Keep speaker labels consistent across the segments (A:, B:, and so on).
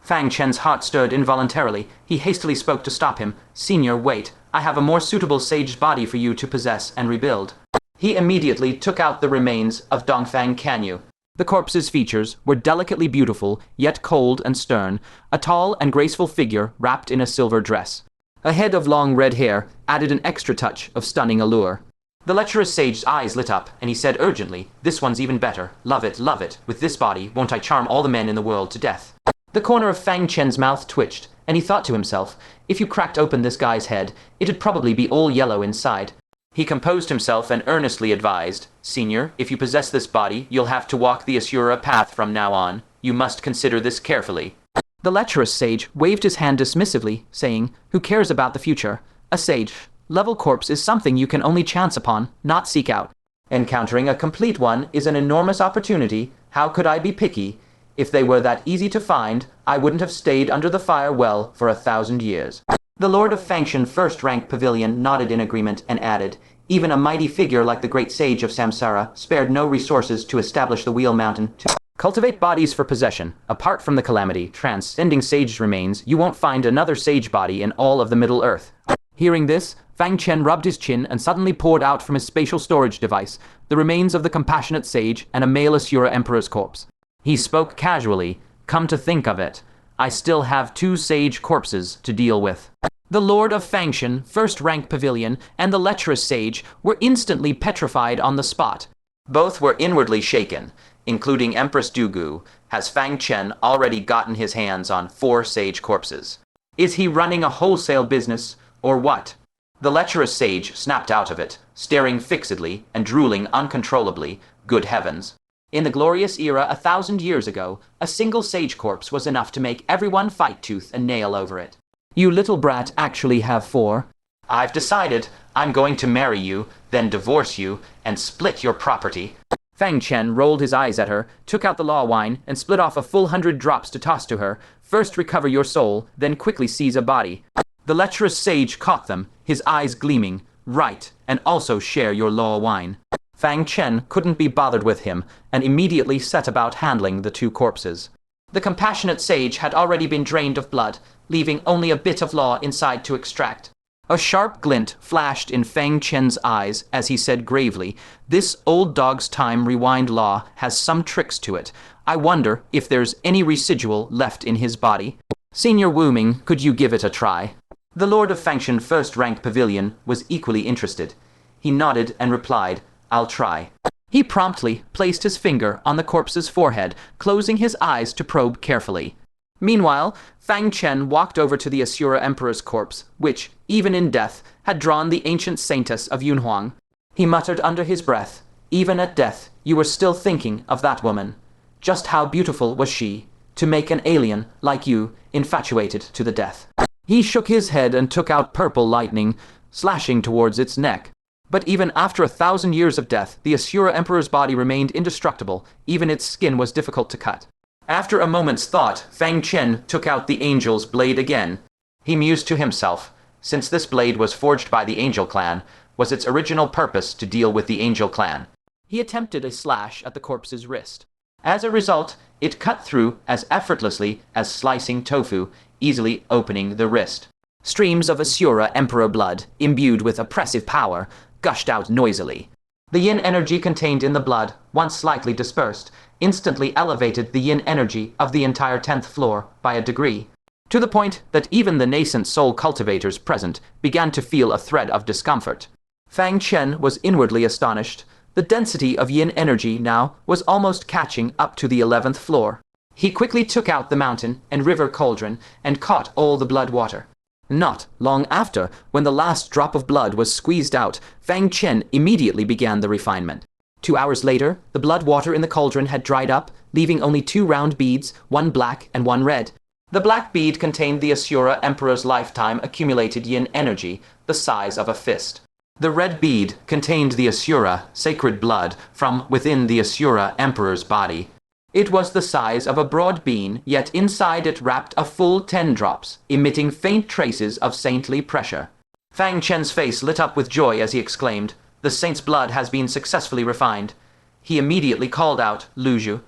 A: Fang Chen's heart stirred involuntarily. He hastily spoke to stop him. "Senior, wait. I have a more suitable sage body for you to possess and rebuild." He immediately took out the remains of Dongfang Canyu. The corpse's features were delicately beautiful, yet cold and stern, a tall and graceful figure wrapped in a silver dress. A head of long red hair added an extra touch of stunning allure. The Lecherous Sage's eyes lit up, and he said urgently, "This one's even better. Love it, love it. With this body, won't I charm all the men in the world to death?" The corner of Fang Chen's mouth twitched, and he thought to himself, if you cracked open this guy's head, it'd probably be all yellow inside. He composed himself and earnestly advised, "Senior, if you possess this body, you'll have to walk the Asura path from now on. You must consider this carefully." The Lecherous Sage waved his hand dismissively, saying, "Who cares about the future? A sage-level corpse is something you can only chance upon, not seek out. Encountering a complete one is an enormous opportunity. How could I be picky? If they were that easy to find, I wouldn't have stayed under the fire well for 1,000 years. The Lord of Fang Chen first-rank pavilion nodded in agreement and added, "Even a mighty figure like the great sage of Samsara spared no resources to establish the Wheel Mountain to cultivate bodies for possession. Apart from the calamity transcending sage remains, you won't find another sage body in all of the Middle Earth." Hearing this, Fang Chen rubbed his chin and suddenly poured out from his spatial storage device the remains of the compassionate sage and a male Asura emperor's corpse. He spoke casually, "Come to think of it, I still have 2 sage corpses to deal with." The Lord of Fang Chen, first-rank pavilion, and the Lecherous Sage were instantly petrified on the spot. Both were inwardly shaken, including Empress Dugu. Has Fang Chen already gotten his hands on 4 sage corpses? Is he running a wholesale business, or what? The Lecherous Sage snapped out of it, staring fixedly and drooling uncontrollably. Good heavens. In the glorious era 1,000 years ago, a single sage corpse was enough to make everyone fight tooth and nail over it. You little brat actually have 4. I've decided I'm going to marry you, then divorce you, and split your property. Fang Chen rolled his eyes at her, took out the law wine, and split off a full 100 drops to toss to her. First recover your soul, then quickly seize a body. The Lecherous Sage caught them, his eyes gleaming. Right, and also share your law wine. Fang Chen couldn't be bothered with him, and immediately set about handling the 2 corpses. The compassionate sage had already been drained of blood, leaving only a bit of law inside to extract. A sharp glint flashed in Fang Chen's eyes as he said gravely, "This old dog's time rewind law has some tricks to it. I wonder if there's any residual left in his body. Senior Wu Ming, could you give it a try?" The Lord of Fang Chen first-rank pavilion was equally interested. He nodded and replied, "I'll try." He promptly placed his finger on the corpse's forehead, closing his eyes to probe carefully. Meanwhile, Fang Chen walked over to the Asura Emperor's corpse, which, even in death, had drawn the ancient saintess of Yunhuang. He muttered under his breath, "Even at death, you were still thinking of that woman. Just how beautiful was she, to make an alien like you infatuated to the death." He shook his head and took out purple lightning, slashing towards its neck. But even after 1,000 years of death, the Asura Emperor's body remained indestructible. Even its skin was difficult to cut. After a moment's thought, Fang Chen took out the angel's blade again. He mused to himself, since this blade was forged by the Angel Clan, was its original purpose to deal with the Angel Clan. He attempted a slash at the corpse's wrist. As a result, it cut through as effortlessly as slicing tofu, easily opening the wrist. Streams of Asura Emperor blood, imbued with oppressive power, gushed out noisily. The yin energy contained in the blood, once slightly dispersed, instantly elevated the yin energy of the entire 10th floor by a degree, to the point that even the nascent soul cultivators present began to feel a thread of discomfort. Fang Chen was inwardly astonished. The density of yin energy now was almost catching up to the 11th floor. He quickly took out the mountain and river cauldron and caught all the blood water. Not long after, when the last drop of blood was squeezed out, Fang Chen immediately began the refinement. 2 hours later, the blood water in the cauldron had dried up, leaving only 2 round beads, 1 black and 1 red. The black bead contained the Asura Emperor's lifetime accumulated yin energy, the size of a fist. The red bead contained the Asura sacred blood from within the Asura Emperor's body. It was the size of a broad bean, yet inside it wrapped a full 10 drops, emitting faint traces of saintly pressure. Fang Chen's face lit up with joy as he exclaimed, "The saint's blood has been successfully refined." He immediately called out, "Lu Zhu."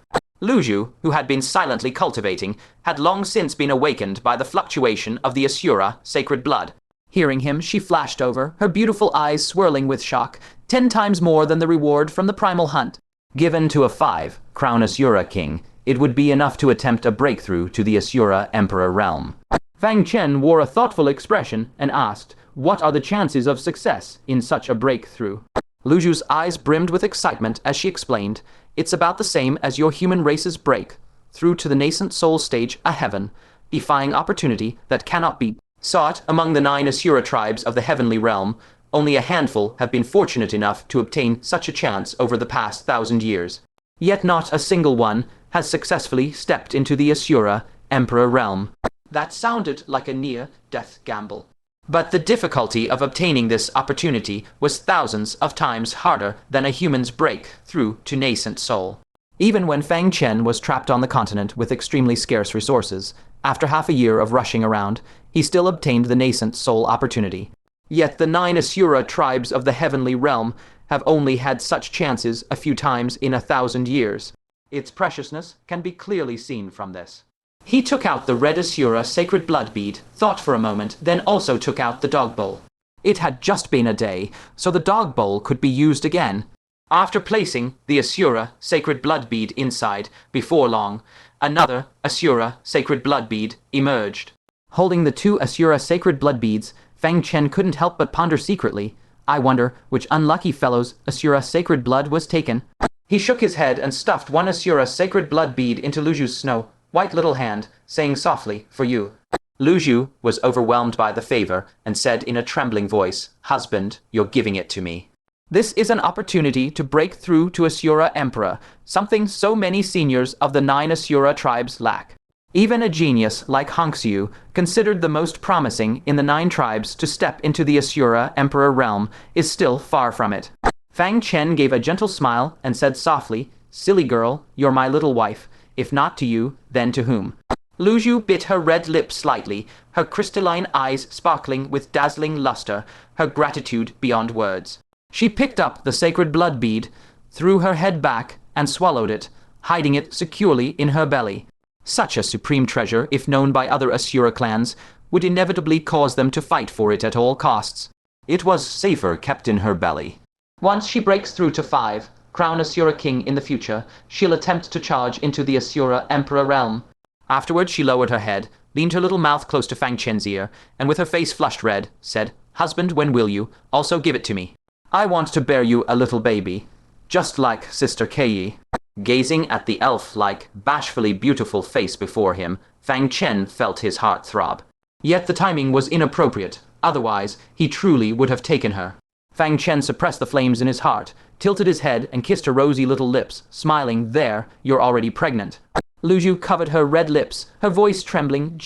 A: Luju, who had been silently cultivating, had long since been awakened by the fluctuation of the Asura sacred blood. Hearing him, she flashed over, her beautiful eyes swirling with shock, 10 times more than the reward from the primal hunt. Given to a 5-crown Asura king, it would be enough to attempt a breakthrough to the Asura Emperor realm. Fang Chen wore a thoughtful expression and asked, "What are the chances of success in such a breakthrough?" Luju's eyes brimmed with excitement as she explained, "It's about the same as your human race's break, through to the nascent soul stage, a heaven, defying opportunity that cannot be sought among the 9 Asura tribes of the heavenly realm. Only a handful have been fortunate enough to obtain such a chance over the past 1,000 years. Yet not a single one has successfully stepped into the Asura Emperor realm." That sounded like a near-death gamble. But the difficulty of obtaining this opportunity was thousands of times harder than a human's break through to nascent soul. Even when Fang Chen was trapped on the continent with extremely scarce resources, after half a year of rushing around, he still obtained the nascent soul opportunity. Yet the 9 Asura tribes of the heavenly realm have only had such chances a few times in 1,000 years. Its preciousness can be clearly seen from this. He took out the red Asura sacred blood bead, thought for a moment, then also took out the dog bowl. It had just been a day, so the dog bowl could be used again. After placing the Asura sacred blood bead inside, before long, another Asura sacred blood bead emerged. Holding the 2 Asura sacred blood beads, Fang Chen couldn't help but ponder secretly, "I wonder which unlucky fellow's Asura sacred blood was taken." He shook his head and stuffed 1 Asura sacred blood bead into Luju's snow-white little hand, saying softly, "For you." Luju was overwhelmed by the favor and said in a trembling voice, "Husband, you're giving it to me. This is an opportunity to break through to Asura Emperor, something so many seniors of the 9 Asura tribes lack. Even a genius like Hongxiu, considered the most promising in the 9 tribes to step into the Asura Emperor realm, is still far from it." Fang Chen gave a gentle smile and said softly, "Silly girl, you're my little wife. If not to you, then to whom?" Luju bit her red lips slightly, her crystalline eyes sparkling with dazzling luster, her gratitude beyond words. She picked up the sacred blood bead, threw her head back, and swallowed it, hiding it securely in her belly. Such a supreme treasure, if known by other Asura clans, would inevitably cause them to fight for it at all costs. It was safer kept in her belly. Once she breaks through to 5-crown Asura king in the future, she'll attempt to charge into the Asura Emperor realm. Afterward, she lowered her head, leaned her little mouth close to Fang Chen's ear, and with her face flushed red, said, "Husband, when will you? Also give it to me. I want to bear you a little baby, just like Sister Kei." Gazing at the elf-like, bashfully beautiful face before him, Fang Chen felt his heart throb. Yet the timing was inappropriate, otherwise he truly would have taken her. Fang Chen suppressed the flames in his heart, tilted his head and kissed her rosy little lips, smiling, "There, you're already pregnant." Luju covered her red lips, her voice trembling,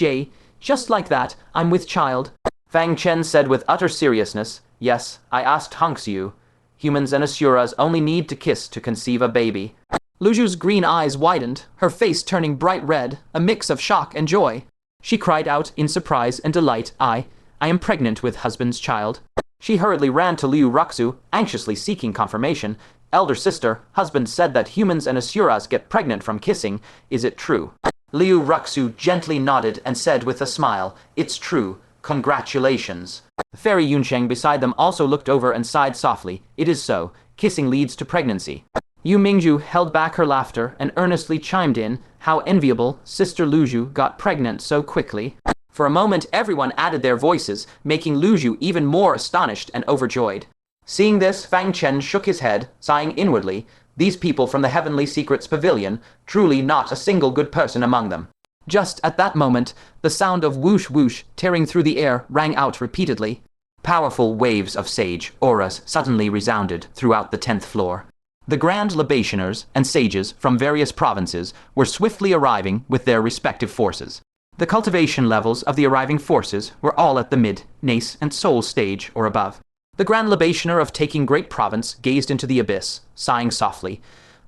A: Just like that, I'm with child." Fang Chen said with utter seriousness, "Yes, I asked Hongxiu. Humans and Asuras only need to kiss to conceive a baby." Luju's green eyes widened, her face turning bright red, a mix of shock and joy. She cried out in surprise and delight, I am pregnant with husband's child." She hurriedly ran to Liu Ruxu, anxiously seeking confirmation. "Elder sister, husband said that humans and Asuras get pregnant from kissing. Is it true?" Liu Ruxu gently nodded and said with a smile, "It's true. Congratulations." The fairy Yunsheng beside them also looked over and sighed softly. "It is so. Kissing leads to pregnancy." Yu Mingju held back her laughter and earnestly chimed in, "How enviable Sister Luju got pregnant so quickly." For a moment everyone added their voices, making Luju even more astonished and overjoyed. Seeing this, Fang Chen shook his head, sighing inwardly, "These people from the Heavenly Secrets Pavilion, truly not a single good person among them." Just at that moment, the sound of whoosh whoosh tearing through the air rang out repeatedly. Powerful waves of sage auras suddenly resounded throughout the 10th floor. The grand libationers and sages from various provinces were swiftly arriving with their respective forces. The cultivation levels of the arriving forces were all at the mid, nace, and soul stage or above. The grand libationer of Taking Great Province gazed into the abyss, sighing softly.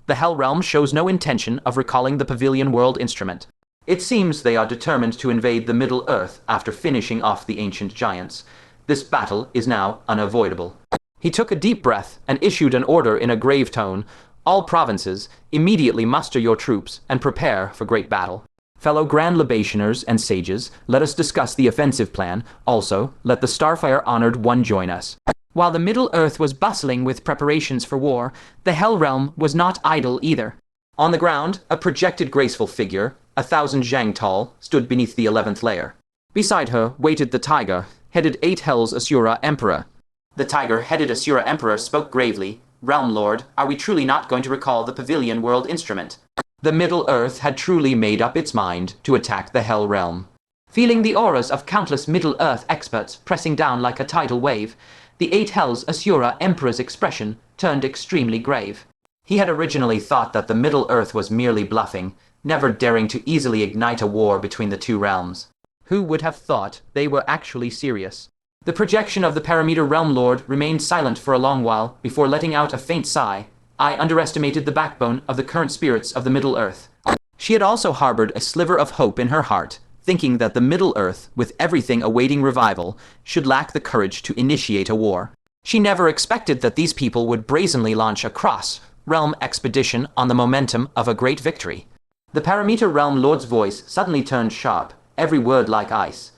A: The Hell Realm shows no intention of recalling the Pavilion World instrument. It seems they are determined to invade the Middle Earth after finishing off the ancient giants. This battle is now unavoidable. He took a deep breath and issued an order in a grave tone. All provinces, immediately muster your troops and prepare for great battle. Fellow Grand Libationers and Sages, let us discuss the offensive plan. Also, let the Starfire-honored one join us. While the Middle-earth was bustling with preparations for war, the Hell Realm was not idle either. On the ground, a projected graceful figure, 1,000 zhang tall, stood beneath the 11th layer. Beside her waited the tiger, headed 8 Hells Asura Emperor. The tiger-headed Asura Emperor spoke gravely. "Realm Lord, are we truly not going to recall the Pavilion World Instrument?" The Middle-earth had truly made up its mind to attack the Hell Realm. Feeling the auras of countless Middle-earth experts pressing down like a tidal wave, the 8 Hells Asura Emperor's expression turned extremely grave. He had originally thought that the Middle-earth was merely bluffing, never daring to easily ignite a war between the two realms. Who would have thought they were actually serious? The projection of the Parameter Realm Lord remained silent for a long while before letting out a faint sigh. I underestimated the backbone of the current spirits of the Middle-earth. She had also harbored a sliver of hope in her heart, thinking that the Middle-earth, with everything awaiting revival, should lack the courage to initiate a war. She never expected that these people would brazenly launch a cross-realm expedition on the momentum of a great victory. The Parameter Realm Lord's voice suddenly turned sharp, every word like ice.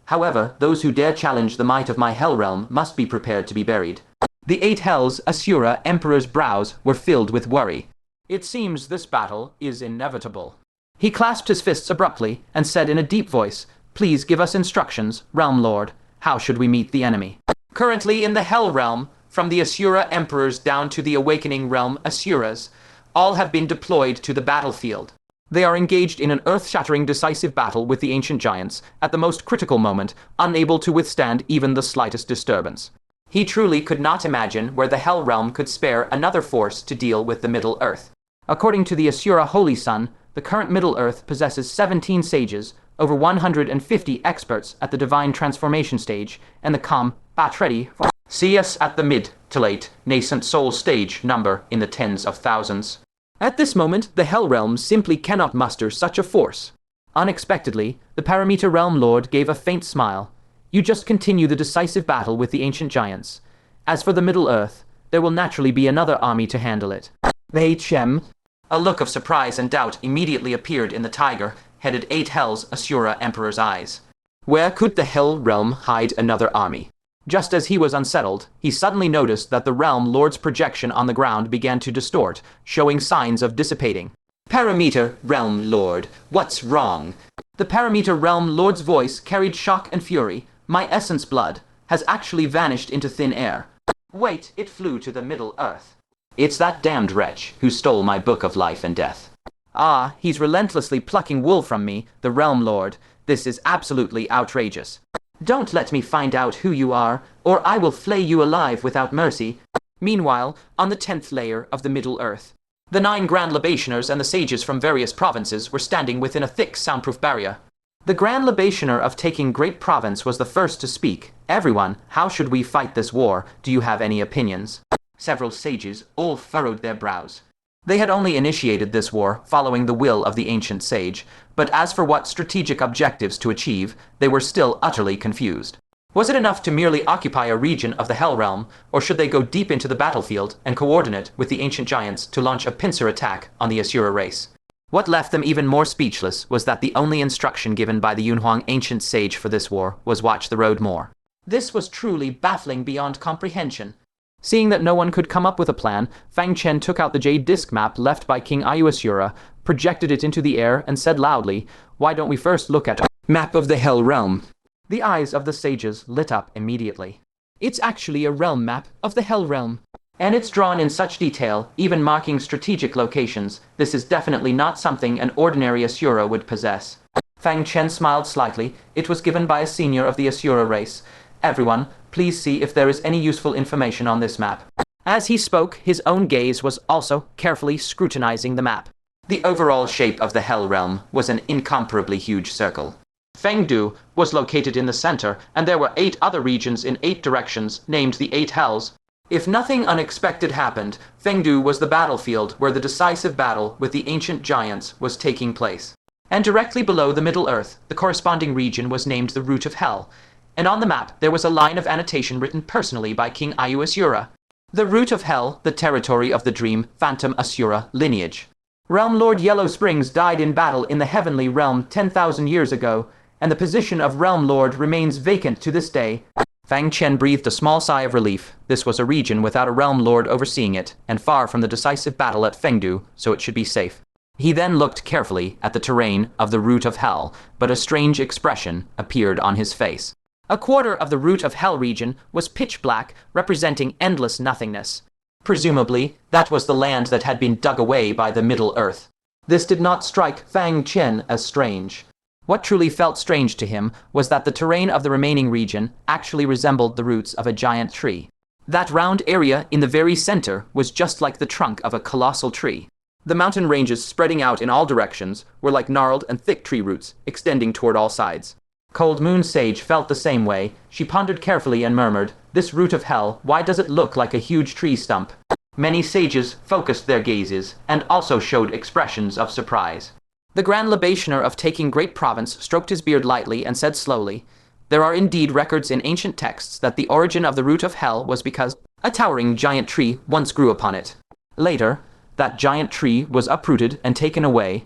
A: However, those who dare challenge the might of my Hell Realm must be prepared to be buried. The 8 Hells Asura Emperor's brows were filled with worry. It seems this battle is inevitable. He clasped his fists abruptly and said in a deep voice, "Please give us instructions, Realm Lord. How should we meet the enemy?" Currently in the Hell Realm, from the Asura Emperors down to the Awakening Realm Asuras, all have been deployed to the battlefield. They are engaged in an earth-shattering decisive battle with the ancient giants, at the most critical moment, unable to withstand even the slightest disturbance. He truly could not imagine where the Hell Realm could spare another force to deal with the Middle-earth. According to the Asura Holy Sun, the current Middle-earth possesses 17 sages, over 150 experts at the Divine Transformation stage, and the Betrothed. See us at the mid to late nascent soul stage number in the tens of thousands. At this moment, the Hell Realm simply cannot muster such a force. Unexpectedly, the Parameter Realm Lord gave a faint smile. You just continue the decisive battle with the ancient giants. As for the Middle-earth, there will naturally be another army to handle it. H.M. A look of surprise and doubt immediately appeared in the tiger-headed 8 Hells Asura Emperor's eyes. Where could the Hell Realm hide another army? Just as he was unsettled, he suddenly noticed that the Realm Lord's projection on the ground began to distort, showing signs of dissipating. Parameter Realm Lord, what's wrong? The Parameter Realm Lord's voice carried shock and fury. My essence blood has actually vanished into thin air. Wait, it flew to the Middle-earth. It's that damned wretch who stole my book of life and death. Ah, he's relentlessly plucking wool from me, the Realm Lord. This is absolutely outrageous. Don't let me find out who you are, or I will flay you alive without mercy. Meanwhile, on the 10th layer of the Middle-earth, the 9 Grand Libationers and the sages from various provinces were standing within a thick soundproof barrier. The Grand Libationer of Taking Great Province was the first to speak. Everyone, how should we fight this war? Do you have any opinions? Several sages all furrowed their brows. They had only initiated this war following the will of the ancient sage, but as for what strategic objectives to achieve, they were still utterly confused. Was it enough to merely occupy a region of the Hell Realm, or should they go deep into the battlefield and coordinate with the ancient giants to launch a pincer attack on the Asura race? What left them even more speechless was that the only instruction given by the Yunhuang ancient sage for this war was watch the road more. This was truly baffling beyond comprehension. Seeing that no one could come up with a plan, Fang Chen took out the jade disc map left by King Ayu Asura, projected it into the air, and said loudly, "Why don't we first look at a map of the Hell Realm?" The eyes of the sages lit up immediately. It's actually a realm map of the Hell Realm. And it's drawn in such detail, even marking strategic locations. This is definitely not something an ordinary Asura would possess. Fang Chen smiled slightly. It was given by a senior of the Asura race. Everyone, please see if there is any useful information on this map. As he spoke, his own gaze was also carefully scrutinizing the map. The overall shape of the Hell Realm was an incomparably huge circle. Fengdu was located in the center, and there were 8 other regions in 8 directions, named the 8 Hells. If nothing unexpected happened, Fengdu was the battlefield where the decisive battle with the ancient giants was taking place. And directly below the Middle-earth, the corresponding region was named the Root of Hell. And on the map, there was a line of annotation written personally by King Ayu Asura. The root of hell, the territory of the dream, phantom Asura lineage. Realm Lord Yellow Springs died in battle in the heavenly realm 10,000 years ago, and the position of Realm Lord remains vacant to this day. Fang Chen breathed a small sigh of relief. This was a region without a Realm Lord overseeing it, and far from the decisive battle at Fengdu, so it should be safe. He then looked carefully at the terrain of the root of hell, but a strange expression appeared on his face. A quarter of the root of hell region was pitch black, representing endless nothingness. Presumably, that was the land that had been dug away by the Middle Earth. This did not strike Fang Chen as strange. What truly felt strange to him was that the terrain of the remaining region actually resembled the roots of a giant tree. That round area in the very center was just like the trunk of a colossal tree. The mountain ranges spreading out in all directions were like gnarled and thick tree roots, extending toward all sides. Cold Moon Sage felt the same way. She pondered carefully and murmured, "This root of hell, why does it look like a huge tree stump?" Many sages focused their gazes, and also showed expressions of surprise. The Grand Libationer of Taking Great Province stroked his beard lightly and said slowly, "There are indeed records in ancient texts that the origin of the root of hell was because a towering giant tree once grew upon it. Later, that giant tree was uprooted and taken away,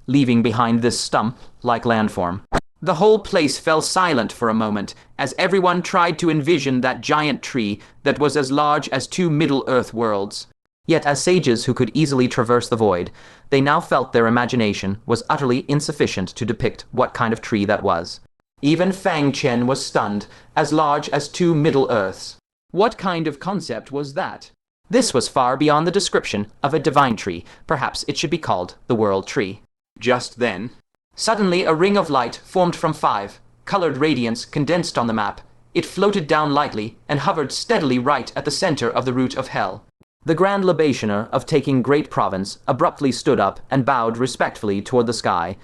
A: leaving behind this stump-like landform." The whole place fell silent for a moment as everyone tried to envision that giant tree that was as large as 2 Middle-earth worlds. Yet as sages who could easily traverse the void, they now felt their imagination was utterly insufficient to depict what kind of tree that was. Even Fang Chen was stunned, as large as 2 Middle-earths. What kind of concept was that? This was far beyond the description of a divine tree. Perhaps it should be called the World Tree. Just then, suddenly a ring of light formed from 5 colored radiance condensed on the map. It floated down lightly and hovered steadily right at the center of the root of hell. The Grand Libationer of Taking Great Province abruptly stood up and bowed respectfully toward the sky.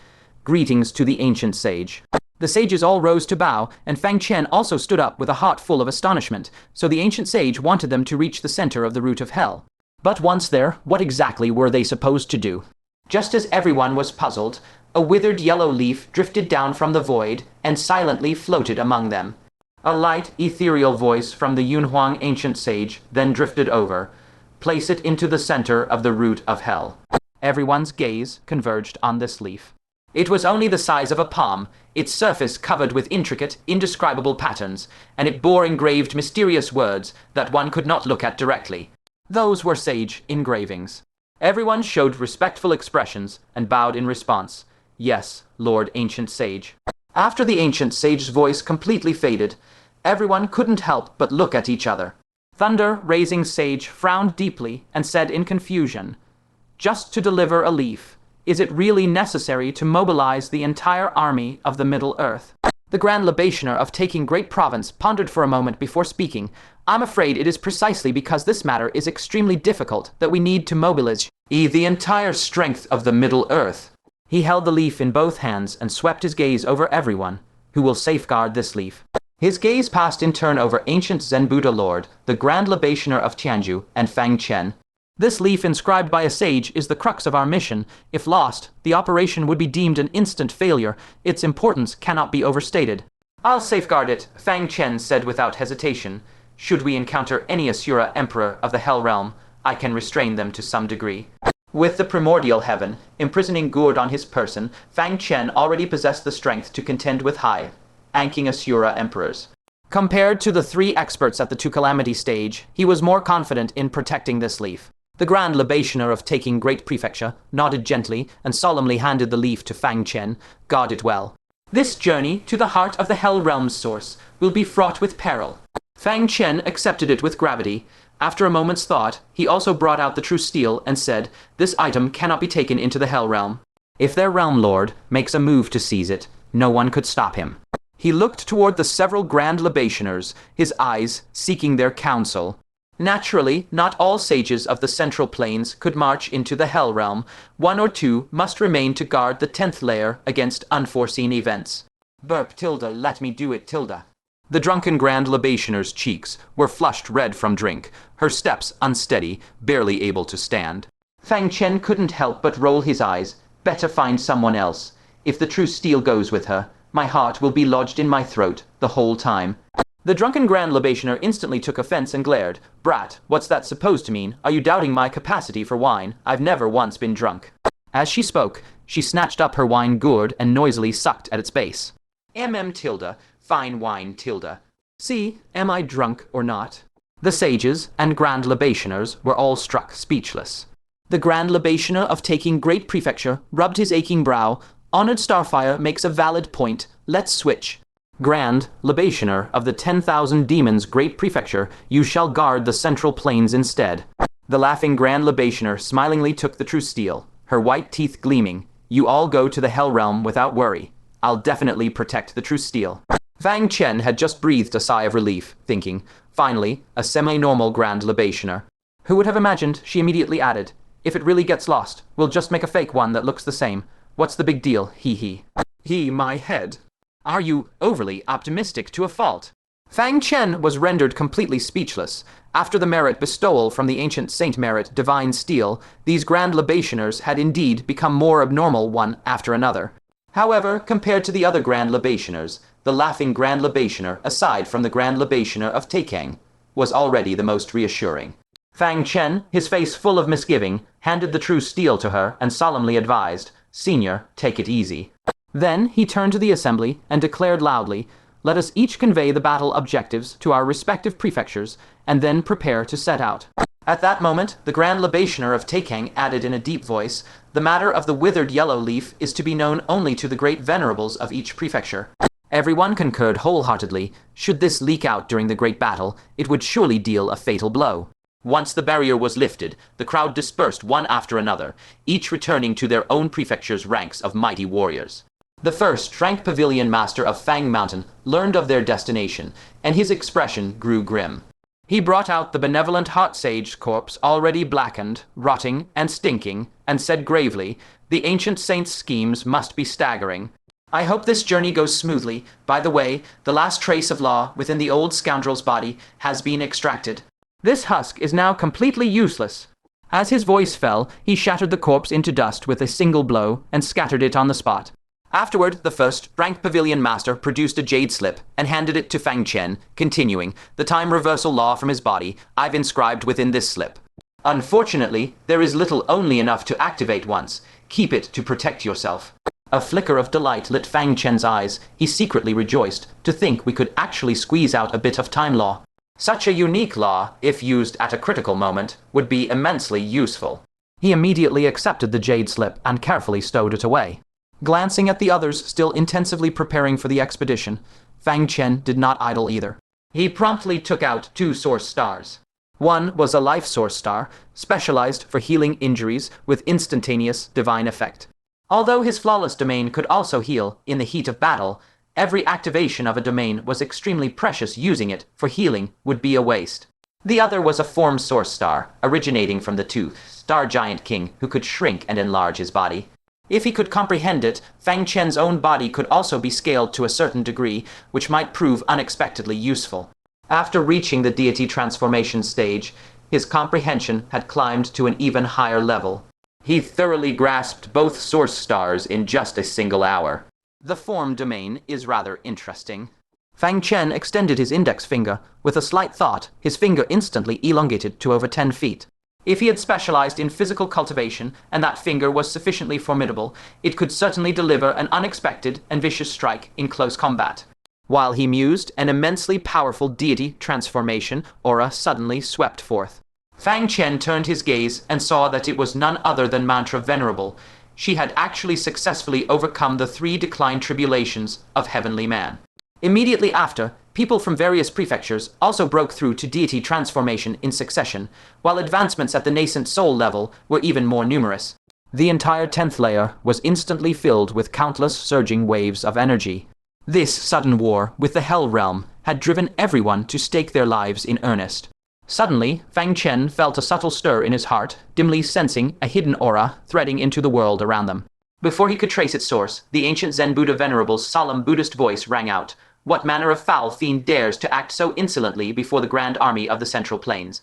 A: Greetings to the ancient sage. The sages all rose to bow, and Fang Chen also stood up with a heart full of astonishment, so the ancient sage wanted them to reach the center of the root of hell. But once there, what exactly were they supposed to do? Just as everyone was puzzled, a withered yellow leaf drifted down from the void and silently floated among them. A light, ethereal voice from the Yunhuang ancient sage then drifted over. Place it into the center of the root of hell. Everyone's gaze converged on this leaf. It was only the size of a palm, its surface covered with intricate, indescribable patterns, and it bore engraved mysterious words that one could not look at directly. Those were sage engravings. Everyone showed respectful expressions and bowed in response. "Yes, Lord Ancient Sage." After the ancient sage's voice completely faded, everyone couldn't help but look at each other. Thunder-raising sage frowned deeply and said in confusion, "Just to deliver a leaf, is it really necessary to mobilize the entire army of the Middle Earth?" The Grand Libationer of Taking Great Province pondered for a moment before speaking. "I'm afraid it is precisely because this matter is extremely difficult that we need to mobilize the entire strength of the Middle Earth." He held the leaf in both hands and swept his gaze over everyone. "Who will safeguard this leaf?" His gaze passed in turn over ancient Zen Buddha Lord, the Grand Libationer of Tianju, and Fang Chen. "This leaf inscribed by a sage is the crux of our mission. If lost, the operation would be deemed an instant failure. Its importance cannot be overstated." "I'll safeguard it," Fang Chen said without hesitation. "Should we encounter any Asura Emperor of the Hell Realm, I can restrain them to some degree." With the primordial heaven imprisoning Gourd on his person, Fang Chen already possessed the strength to contend with high-ranking Asura Emperors. Compared to the 3 experts at the Two Calamity stage, he was more confident in protecting this leaf. The Grand Libationer of Taking Great Prefecture nodded gently and solemnly handed the leaf to Fang Chen. "Guard it well. This journey to the heart of the Hell Realm's source will be fraught with peril." Fang Chen accepted it with gravity. After a moment's thought, he also brought out the true steel and said, "This item cannot be taken into the Hell Realm. If their Realm Lord makes a move to seize it, no one could stop him." He looked toward the several Grand Libationers, his eyes seeking their counsel. Naturally, not all sages of the Central Plains could march into the Hell Realm. 1 or 2 must remain to guard the 10th layer against unforeseen events. "Burp, Tilda, let me do it, Tilda." The drunken Grand Libationer's cheeks were flushed red from drink, her steps unsteady, barely able to stand. Fang Chen couldn't help but roll his eyes. "Better find someone else. If the true steel goes with her, my heart will be lodged in my throat the whole time." The drunken Grand Libationer instantly took offense and glared. Brat, what's that supposed to mean? Are you doubting my capacity for wine? I've never once been drunk. As she spoke, she snatched up her wine gourd and noisily sucked at its base. Tilde, fine wine tilde. See, am I drunk or not? The sages and Grand Libationers were all struck speechless. The Grand Libationer of taking great prefecture rubbed his aching brow. Honored Starfire makes a valid point. Let's switch. Grand Libationer of the 10,000 demons great prefecture, you shall guard the central plains instead. The laughing Grand Libationer smilingly took the true steel, her white teeth gleaming. You all go to the hell realm without worry. I'll definitely protect the true steel. Fang Chen had just breathed a sigh of relief, thinking, finally, a semi-normal Grand Libationer. Who would have imagined? She immediately added, if it really gets lost, we'll just make a fake one that looks the same. What's the big deal? Hee. My head. Are you overly optimistic to a fault? Fang Chen was rendered completely speechless. After the merit bestowal from the ancient saint merit divine steel, these Grand Libationers had indeed become more abnormal one after another. However, compared to the other Grand Libationers, the laughing Grand Libationer, aside from the Grand Libationer of Taikang, was already the most reassuring. Fang Chen, his face full of misgiving, handed the true steel to her and solemnly advised, Senior, take it easy. Then he turned to the assembly and declared loudly, let us each convey the battle objectives to our respective prefectures and then prepare to set out. At that moment, the Grand Libationer of Taikang added in a deep voice, the matter of the withered yellow leaf is to be known only to the great venerables of each prefecture. Everyone concurred wholeheartedly. Should this leak out during the great battle, it would surely deal a fatal blow. Once the barrier was lifted, the crowd dispersed one after another, each returning to their own prefecture's ranks of mighty warriors. The first rank pavilion master of Fang Mountain learned of their destination, and his expression grew grim. He brought out the benevolent Heart Sage's corpse already blackened, rotting, and stinking, and said gravely, the ancient saint's schemes must be staggering. I hope this journey goes smoothly. By the way, the last trace of law within the old scoundrel's body has been extracted. This husk is now completely useless. As his voice fell, he shattered the corpse into dust with a single blow and scattered it on the spot. Afterward, the first rank pavilion master produced a jade slip and handed it to Fang Chen, continuing, the time reversal law from his body I've inscribed within this slip. Unfortunately, there is little only enough to activate once. Keep it to protect yourself. A flicker of delight lit Fang Chen's eyes. He secretly rejoiced to think we could actually squeeze out a bit of time law. Such a unique law, if used at a critical moment, would be immensely useful. He immediately accepted the jade slip and carefully stowed it away. Glancing at the others still intensively preparing for the expedition, Fang Chen did not idle either. He promptly took out 2 source stars. One was a life source star, specialized for healing injuries with instantaneous divine effect. Although his flawless domain could also heal in the heat of battle, every activation of a domain was extremely precious. Using it for healing would be a waste. The other was a form source star, originating from the 2-star giant king who could shrink and enlarge his body. If he could comprehend it, Fang Chen's own body could also be scaled to a certain degree, which might prove unexpectedly useful. After reaching the deity transformation stage, his comprehension had climbed to an even higher level. He thoroughly grasped both source stars in just a single hour. The form domain is rather interesting. Fang Chen extended his index finger. With a slight thought, his finger instantly elongated to over 10 feet. If he had specialized in physical cultivation, and that finger was sufficiently formidable, it could certainly deliver an unexpected and vicious strike in close combat. While he mused, an immensely powerful deity transformation aura suddenly swept forth. Fang Chen turned his gaze and saw that it was none other than Mantra Venerable. She had actually successfully overcome the 3 decline tribulations of Heavenly Man. Immediately after, people from various prefectures also broke through to deity transformation in succession, while advancements at the nascent soul level were even more numerous. The entire 10th layer was instantly filled with countless surging waves of energy. This sudden war with the Hell Realm had driven everyone to stake their lives in earnest. Suddenly, Fang Chen felt a subtle stir in his heart, dimly sensing a hidden aura threading into the world around them. Before he could trace its source, the ancient Zen Buddha Venerable's solemn Buddhist voice rang out, "What manner of foul fiend dares to act so insolently before the grand army of the Central Plains?"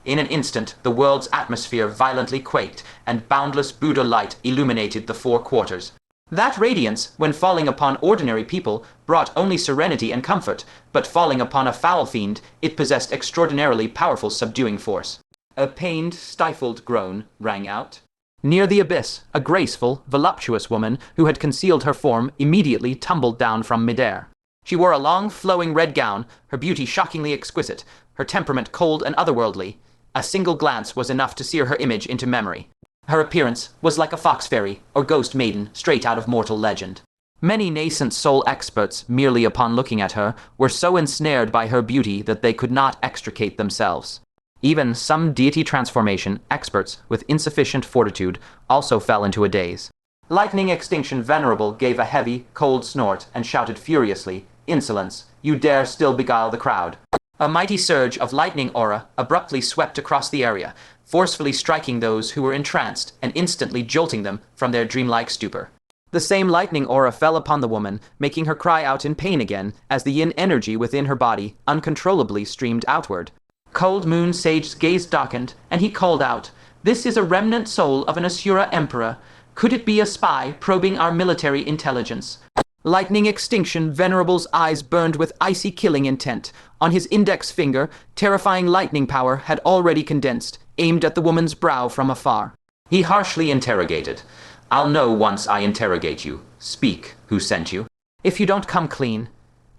A: In an instant, the world's atmosphere violently quaked, and boundless Buddha light illuminated the 4 quarters. That radiance, when falling upon ordinary people, brought only serenity and comfort, but falling upon a foul fiend, it possessed extraordinarily powerful subduing force. A pained, stifled groan rang out. Near the abyss, a graceful, voluptuous woman who had concealed her form immediately tumbled down from midair. She wore a long, flowing red gown, her beauty shockingly exquisite, her temperament cold and otherworldly. A single glance was enough to sear her image into memory. Her appearance was like a fox fairy or ghost maiden straight out of mortal legend. Many nascent soul experts, merely upon looking at her, were so ensnared by her beauty that they could not extricate themselves. Even some deity transformation experts with insufficient fortitude also fell into a daze. Lightning Extinction Venerable gave a heavy, cold snort and shouted furiously, "Insolence! You dare still beguile the crowd!" A mighty surge of lightning aura abruptly swept across the area, forcefully striking those who were entranced and instantly jolting them from their dreamlike stupor. The same lightning aura fell upon the woman, making her cry out in pain again as the yin energy within her body uncontrollably streamed outward. Cold Moon Sage's gaze darkened, and he called out, "This is a remnant soul of an Asura emperor. Could it be a spy probing our military intelligence?" Lightning Extinction Venerable's eyes burned with icy killing intent. On his index finger, terrifying lightning power had already condensed, aimed at the woman's brow from afar. He harshly interrogated, "I'll know once I interrogate you. Speak, who sent you? If you don't come clean,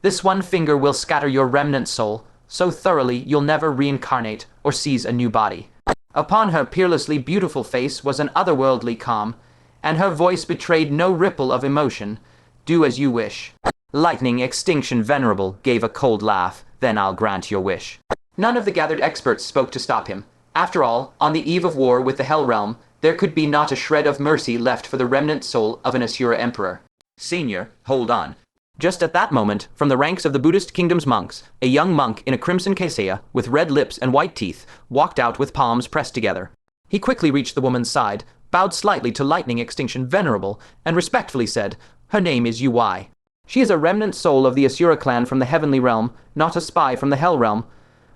A: this one finger will scatter your remnant soul so thoroughly you'll never reincarnate or seize a new body." Upon her peerlessly beautiful face was an otherworldly calm, and her voice betrayed no ripple of emotion. "Do as you wish." Lightning Extinction Venerable gave a cold laugh. "Then I'll grant your wish." None of the gathered experts spoke to stop him. After all, on the eve of war with the Hell Realm, there could be not a shred of mercy left for the remnant soul of an Asura emperor. "Senior, hold on." Just at that moment, from the ranks of the Buddhist kingdom's monks, a young monk in a crimson casea, with red lips and white teeth, walked out with palms pressed together. He quickly reached the woman's side, bowed slightly to Lightning Extinction Venerable, and respectfully said, "Her name is Ui. She is a remnant soul of the Asura clan from the heavenly realm, not a spy from the hell realm.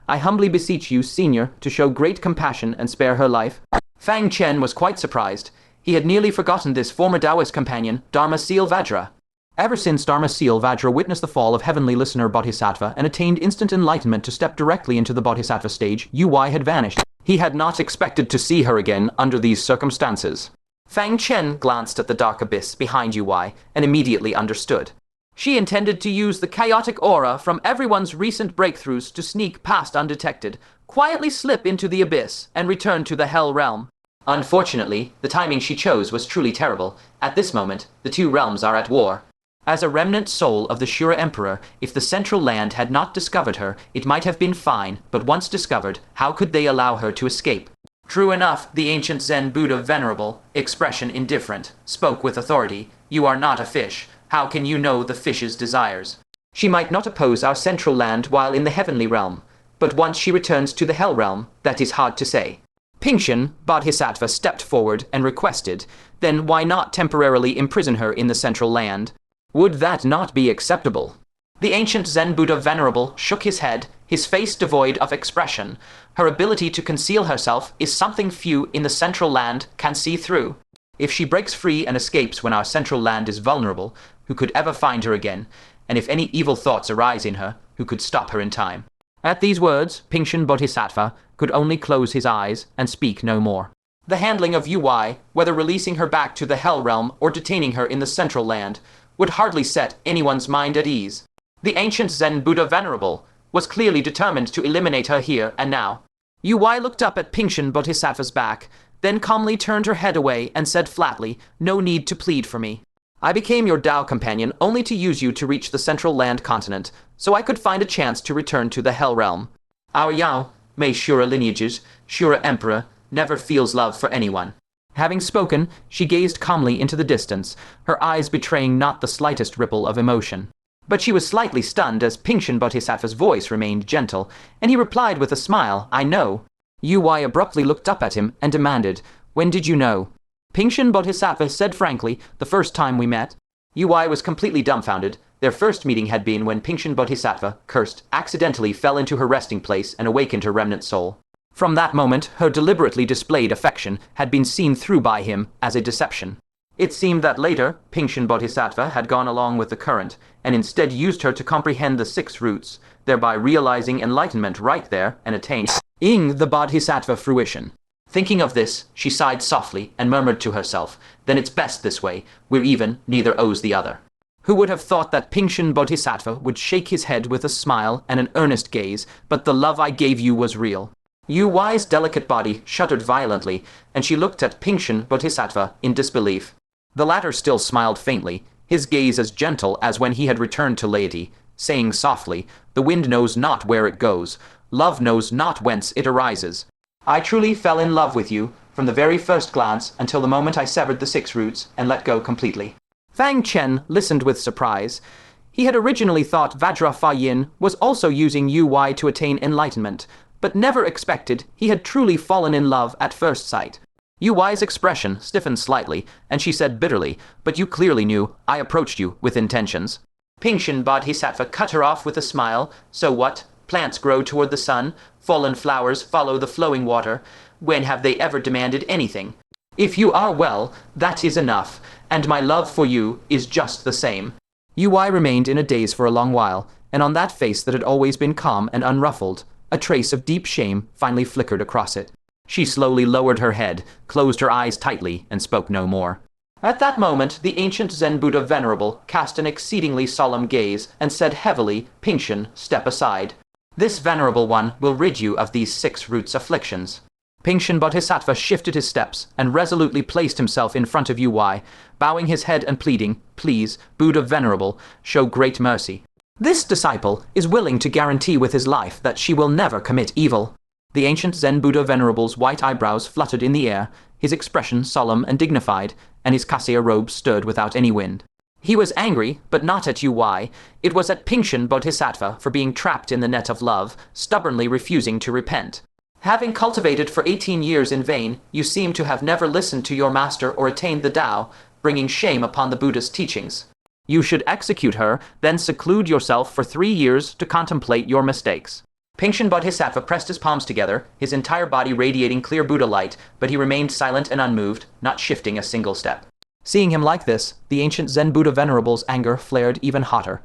A: I humbly beseech you, Senior, to show great compassion and spare her life." Fang Chen was quite surprised. He had nearly forgotten this former Taoist companion, Dharma Seal Vajra. Ever since Dharma Seal Vajra witnessed the fall of heavenly listener Bodhisattva and attained instant enlightenment to step directly into the Bodhisattva stage, Ui had vanished. He had not expected to see her again under these circumstances. Fang Chen glanced at the dark abyss behind Ui and immediately understood. She intended to use the chaotic aura from everyone's recent breakthroughs to sneak past undetected, quietly slip into the abyss, and return to the Hell Realm. Unfortunately, the timing she chose was truly terrible. At this moment, the two realms are at war. As a remnant soul of the Shura Emperor, if the Central Land had not discovered her, it might have been fine, but once discovered, how could they allow her to escape? True enough, the ancient Zen Buddha Venerable, expression indifferent, spoke with authority. "You are not a fish. How can you know the fish's desires? She might not oppose our Central Land while in the heavenly realm, but once she returns to the Hell Realm, that is hard to say." Fang Chen, Bodhisattva, stepped forward and requested, "Then why not temporarily imprison her in the Central Land? Would that not be acceptable?" The ancient Zen Buddha Venerable shook his head, his face devoid of expression. Her ability to conceal herself is something few in the Central Land can see through. If she breaks free and escapes when our Central Land is vulnerable, who could ever find her again? And if any evil thoughts arise in her, who could stop her in time? At these words, Fang Chen Bodhisattva could only close his eyes and speak no more. The handling of Ui, whether releasing her back to the Hell Realm or detaining her in the Central Land, would hardly set anyone's mind at ease. The ancient Zen Buddha Venerable was clearly determined to eliminate her here and now. Ui looked up at Fang Chen Bodhisattva's back, then calmly turned her head away and said flatly, "No need to plead for me. I became your Tao companion only to use you to reach the Central Land continent, so I could find a chance to return to the Hell Realm. Our Yao, may Shura lineages, Shura Emperor, never feels love for anyone." Having spoken, she gazed calmly into the distance, her eyes betraying not the slightest ripple of emotion. But she was slightly stunned as Fang Chen Bodhisattva's voice remained gentle, and he replied with a smile, "I know." Ui abruptly looked up at him and demanded, "When did you know?" Fang Chen Bodhisattva said frankly, "The first time we met." Ui was completely dumbfounded. Their first meeting had been when Fang Chen Bodhisattva, cursed, accidentally fell into her resting place and awakened her remnant soul. From that moment, her deliberately displayed affection had been seen through by him as a deception. It seemed that later, Pang Chen Bodhisattva had gone along with the current, and instead used her to comprehend the 6 roots, thereby realizing enlightenment right there and attaining the Bodhisattva fruition. Thinking of this, she sighed softly and murmured to herself, "Then it's best this way, we're even, neither owes the other." Who would have thought that Pang Chen Bodhisattva would shake his head with a smile and an earnest gaze, but the love I gave you was real. Yu Wai's delicate body shuddered violently, and she looked at Pang Chen Bodhisattva in disbelief. The latter still smiled faintly, his gaze as gentle as when he had returned to laity, saying softly, "The wind knows not where it goes, love knows not whence it arises. I truly fell in love with you, from the very first glance until the moment I severed the 6 roots and let go completely." Fang Chen listened with surprise. He had originally thought Vajra Fa Yin was also using Yu Wai to attain enlightenment, but never expected he had truly fallen in love at first sight. Yu Wai's expression stiffened slightly, and she said bitterly, "But you clearly knew I approached you with intentions." Pang Chen Bodhisattva cut her off with a smile. "So what? Plants grow toward the sun, fallen flowers follow the flowing water. When have they ever demanded anything? If you are well, that is enough, and my love for you is just the same." Yu Wai remained in a daze for a long while, and on that face that had always been calm and unruffled, a trace of deep shame finally flickered across it. She slowly lowered her head, closed her eyes tightly, and spoke no more. At that moment, the ancient Zen Buddha Venerable cast an exceedingly solemn gaze and said heavily, "Pang Chen, step aside. This Venerable One will rid you of these 6 roots afflictions." Pang Chen Bodhisattva shifted his steps and resolutely placed himself in front of Yu Wai, bowing his head and pleading, "Please, Buddha Venerable, show great mercy. This disciple is willing to guarantee with his life that she will never commit evil." The ancient Zen Buddha Venerable's white eyebrows fluttered in the air, his expression solemn and dignified, and his cassia robe stirred without any wind. He was angry, but not at Yu Wai. It was at Pang Chen Bodhisattva for being trapped in the net of love, stubbornly refusing to repent. "Having cultivated for 18 years in vain, you seem to have never listened to your master or attained the Tao, bringing shame upon the Buddha's teachings. You should execute her, then seclude yourself for 3 years to contemplate your mistakes." Pang Chen Bodhisattva pressed his palms together, his entire body radiating clear Buddha light, but he remained silent and unmoved, not shifting a single step. Seeing him like this, the ancient Zen Buddha Venerable's anger flared even hotter,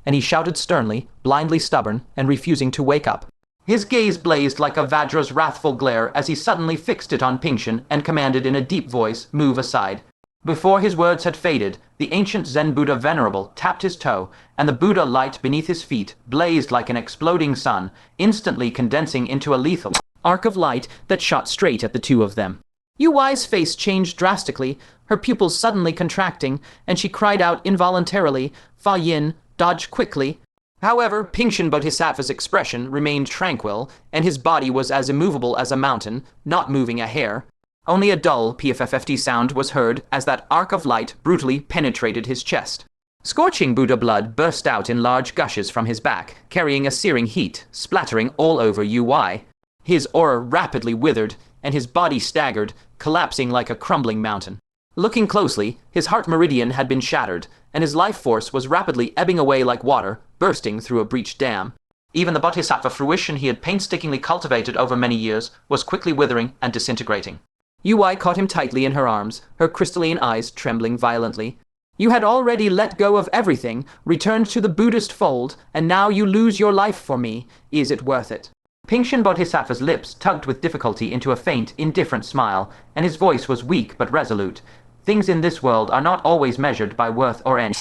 A: and he shouted sternly, blindly stubborn, and refusing to wake up. His gaze blazed like a Vajra's wrathful glare as he suddenly fixed it on Pang Chen and commanded in a deep voice, "Move aside." Before his words had faded, the ancient Zen Buddha Venerable tapped his toe, and the Buddha light beneath his feet blazed like an exploding sun, instantly condensing into a lethal arc of light that shot straight at the 2 of them. Yu Wai's face changed drastically, her pupils suddenly contracting, and she cried out involuntarily, "Fa Yin, dodge quickly." However, Pang Chen Bodhisattva's expression remained tranquil, and his body was as immovable as a mountain, not moving a hair. Only a dull PFFFT sound was heard as that arc of light brutally penetrated his chest. Scorching Buddha blood burst out in large gushes from his back, carrying a searing heat, splattering all over Yu Wai. His aura rapidly withered, and his body staggered, collapsing like a crumbling mountain. Looking closely, his heart meridian had been shattered, and his life force was rapidly ebbing away like water, bursting through a breached dam. Even the bodhisattva fruition he had painstakingly cultivated over many years was quickly withering and disintegrating. Yu Wai caught him tightly in her arms, her crystalline eyes trembling violently. "You had already let go of everything, returned to the Buddhist fold, and now you lose your life for me. Is it worth it?" Pang Chen Bodhisattva's lips tugged with difficulty into a faint, indifferent smile, and his voice was weak but resolute. "Things in this world are not always measured by worth or any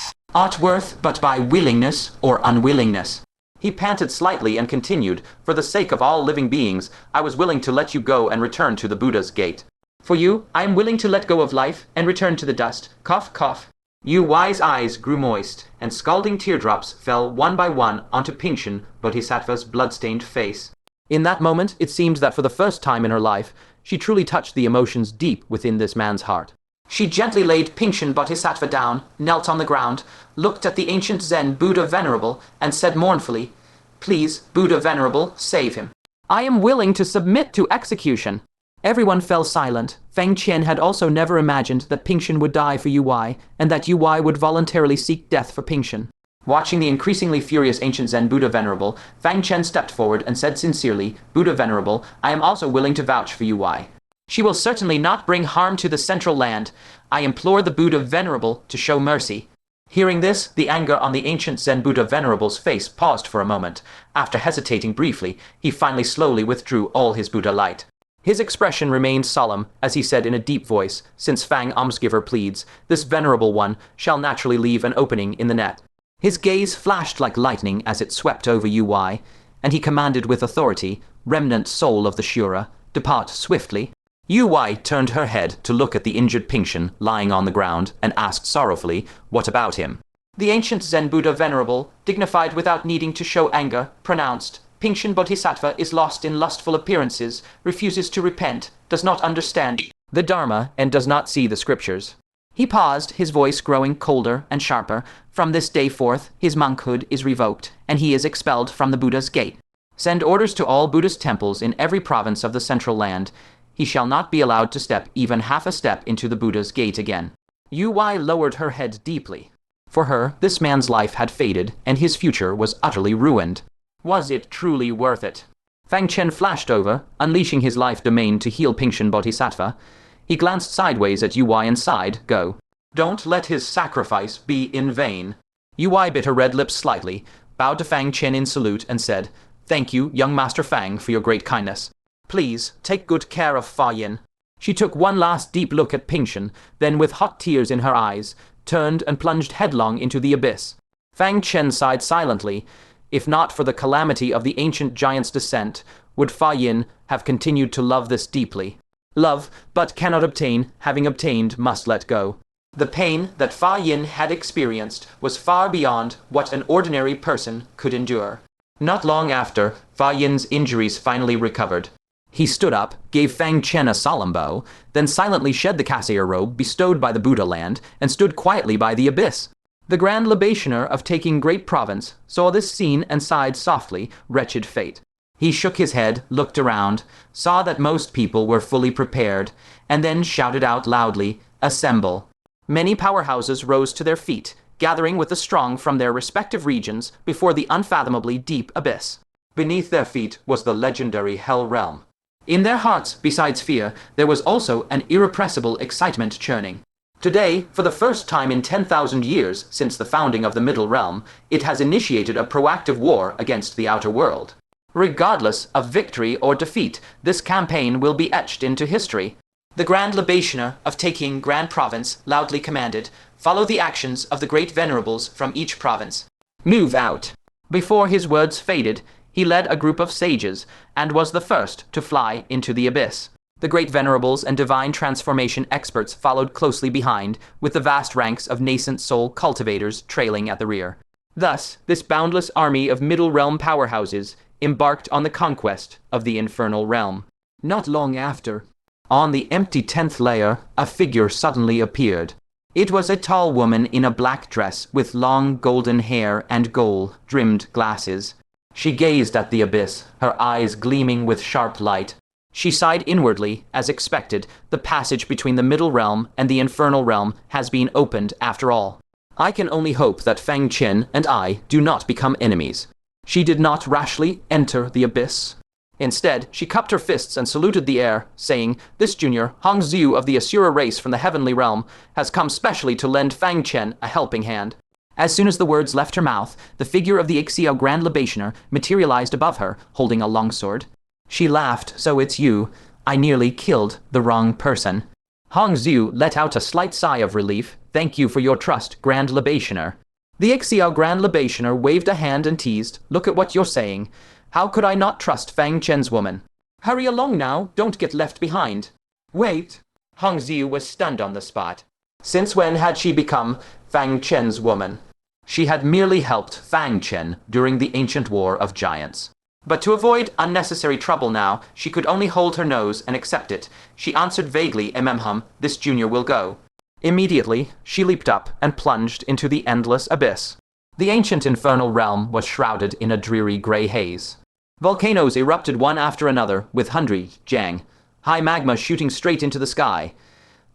A: worth, but by willingness or unwillingness." He panted slightly and continued, "For the sake of all living beings, I was willing to let you go and return to the Buddha's gate. For you, I am willing to let go of life and return to the dust." Cough, cough. Yu Wai's eyes grew moist, and scalding teardrops fell one by one onto Pang Chen Bodhisattva's blood-stained face. In that moment, it seemed that for the first time in her life, she truly touched the emotions deep within this man's heart. She gently laid Pang Chen Bodhisattva down, knelt on the ground, looked at the ancient Zen Buddha Venerable, and said mournfully, "Please, Buddha Venerable, save him. I am willing to submit to execution." Everyone fell silent. Fang Chen had also never imagined that Pang Chen would die for Yu Wai, and that Yu Wai would voluntarily seek death for Pang Chen. Watching the increasingly furious ancient Zen Buddha Venerable, Fang Chen stepped forward and said sincerely, "Buddha Venerable, I am also willing to vouch for Yu Wai." She will certainly not bring harm to the central land. I implore the Buddha Venerable to show mercy." Hearing this, the anger on the ancient Zen Buddha Venerable's face paused for a moment. After hesitating briefly, he finally slowly withdrew all his Buddha light. His expression remained solemn as he said in a deep voice, "Since Fang Almsgiver pleads, this venerable one shall naturally leave an opening in the net." His gaze flashed like lightning as it swept over Uy, and he commanded with authority, "Remnant soul of the Shura, depart swiftly." Uy turned her head to look at the injured Ping lying on the ground and asked sorrowfully, "What about him?" The ancient Zen Buddha Venerable, dignified without needing to show anger, pronounced, "Ping Bodhisattva is lost in lustful appearances, refuses to repent, does not understand the Dharma, and does not see the scriptures." He paused, his voice growing colder and sharper. "From this day forth, his monkhood is revoked, and he is expelled from the Buddha's gate. Send orders to all Buddhist temples in every province of the central land. He shall not be allowed to step even half a step into the Buddha's gate again." Uy lowered her head deeply. For her, this man's life had faded, and his future was utterly ruined. Was it truly worth it? Fang Chen flashed over, unleashing his life domain to heal Ping Bodhisattva. He glanced sideways at Uy and sighed, "Go. Don't let his sacrifice be in vain." Uy bit her red lips slightly, bowed to Fang Chen in salute, and said, "Thank you, young Master Fang, for your great kindness. Please, take good care of Fa Yin." She took one last deep look at Ping, then with hot tears in her eyes, turned and plunged headlong into the abyss. Fang Chen sighed silently. If not for the calamity of the ancient giant's descent, would Fa Yin have continued to love this deeply? Love, but cannot obtain, having obtained, must let go. The pain that Fa Yin had experienced was far beyond what an ordinary person could endure. Not long after, Fa Yin's injuries finally recovered. He stood up, gave Fang Chen a solemn bow, then silently shed the Kaseir robe bestowed by the Buddha land, and stood quietly by the abyss. The Grand Libationer of taking great province saw this scene and sighed softly, "Wretched fate." He shook his head, looked around, saw that most people were fully prepared, and then shouted out loudly, "Assemble." Many powerhouses rose to their feet, gathering with the strong from their respective regions before the unfathomably deep abyss. Beneath their feet was the legendary Hell Realm. In their hearts, besides fear, there was also an irrepressible excitement churning. Today, for the first time in 10,000 years since the founding of the Middle Realm, it has initiated a proactive war against the outer world. Regardless of victory or defeat, this campaign will be etched into history. The Grand Libationer of taking Grand Province loudly commanded, "Follow the actions of the great venerables from each province. Move out." Before his words faded, he led a group of sages, and was the first to fly into the abyss. The great venerables and divine transformation experts followed closely behind, with the vast ranks of nascent soul cultivators trailing at the rear. Thus, this boundless army of Middle Realm powerhouses embarked on the conquest of the Infernal Realm. Not long after, on the empty 10th layer, a figure suddenly appeared. It was a tall woman in a black dress with long golden hair and gold-rimmed glasses. She gazed at the abyss, her eyes gleaming with sharp light. She sighed inwardly, as expected. The passage between the Middle Realm and the Infernal Realm has been opened after all. I can only hope that Fang Chen and I do not become enemies. She did not rashly enter the abyss. Instead, she cupped her fists and saluted the air, saying, "This junior, Hong Xiu of the Asura race from the Heavenly Realm, has come specially to lend Fang Chen a helping hand." As soon as the words left her mouth, the figure of the Ixio Grand Libationer materialized above her, holding a longsword. She laughed, "So it's you. I nearly killed the wrong person." Hong Xiu let out a slight sigh of relief. "Thank you for your trust, Grand Libationer." The Ixio Grand Libationer waved a hand and teased, "Look at what you're saying. How could I not trust Fang Chen's woman? Hurry along now, don't get left behind." "Wait." Hong Xiu was stunned on the spot. Since when had she become Fang Chen's woman? She had merely helped Fang Chen during the ancient war of giants. But to avoid unnecessary trouble now, she could only hold her nose and accept it. She answered vaguely, "Ememhum, this junior will go." Immediately, she leaped up and plunged into the endless abyss. The ancient infernal realm was shrouded in a dreary gray haze. Volcanoes erupted one after another, with hundreds jang, high magma shooting straight into the sky.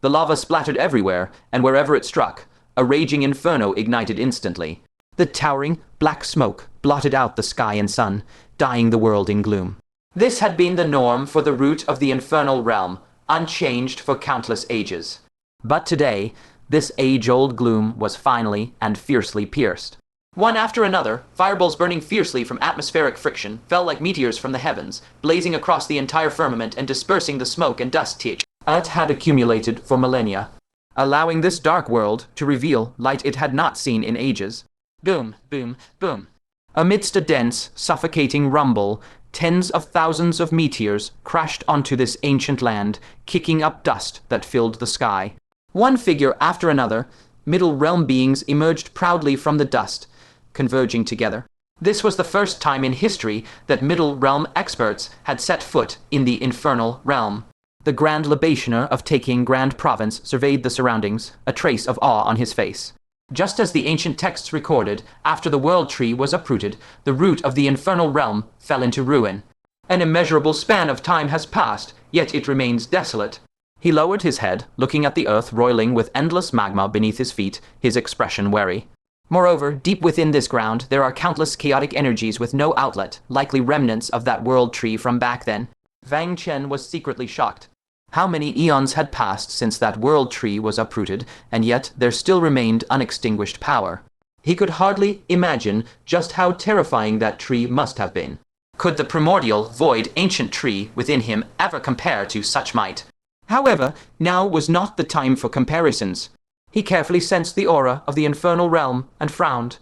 A: The lava splattered everywhere, and wherever it struck, a raging inferno ignited instantly. The towering, black smoke blotted out the sky and sun, dyeing the world in gloom. This had been the norm for the root of the infernal realm, unchanged for countless ages. But today, this age-old gloom was finally and fiercely pierced. One after another, fireballs burning fiercely from atmospheric friction fell like meteors from the heavens, blazing across the entire firmament and dispersing the smoke and dust it had accumulated for millennia, allowing this dark world to reveal light it had not seen in ages. Boom, boom, boom. Amidst a dense, suffocating rumble, tens of thousands of meteors crashed onto this ancient land, kicking up dust that filled the sky. One figure after another, Middle Realm beings emerged proudly from the dust, converging together. This was the first time in history that Middle Realm experts had set foot in the Infernal Realm. The Grand Libationer of Taking Grand Province surveyed the surroundings, a trace of awe on his face. Just as the ancient texts recorded, after the World Tree was uprooted, the root of the Infernal Realm fell into ruin. An immeasurable span of time has passed, yet it remains desolate. He lowered his head, looking at the earth roiling with endless magma beneath his feet, his expression wary. Moreover, deep within this ground, there are countless chaotic energies with no outlet, likely remnants of that World Tree from back then. Fang Chen was secretly shocked. How many eons had passed since that World Tree was uprooted, and yet there still remained unextinguished power. He could hardly imagine just how terrifying that tree must have been. Could the primordial, void, ancient tree within him ever compare to such might? However, now was not the time for comparisons. He carefully sensed the aura of the Infernal Realm and frowned.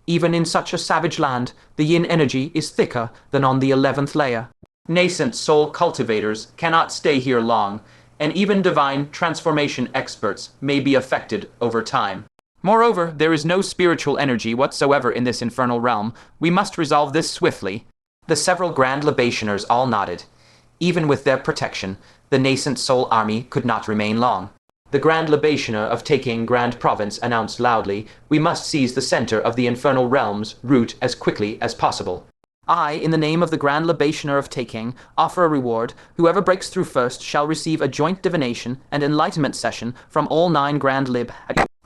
A: Even in such a savage land, the yin energy is thicker than on the 11th layer. Nascent soul cultivators cannot stay here long, and even divine transformation experts may be affected over time. Moreover, there is no spiritual energy whatsoever in this Infernal Realm. We must resolve this swiftly. The several Grand Libationers all nodded. Even with their protection, the nascent soul army could not remain long. The Grand Libationer of Taking Grand Province announced loudly, "We must seize the center of the Infernal Realm's root as quickly as possible. I, in the name of the Grand Libationer of Taking, offer a reward. Whoever breaks through first shall receive a joint divination and enlightenment session from all 9 Grand Lib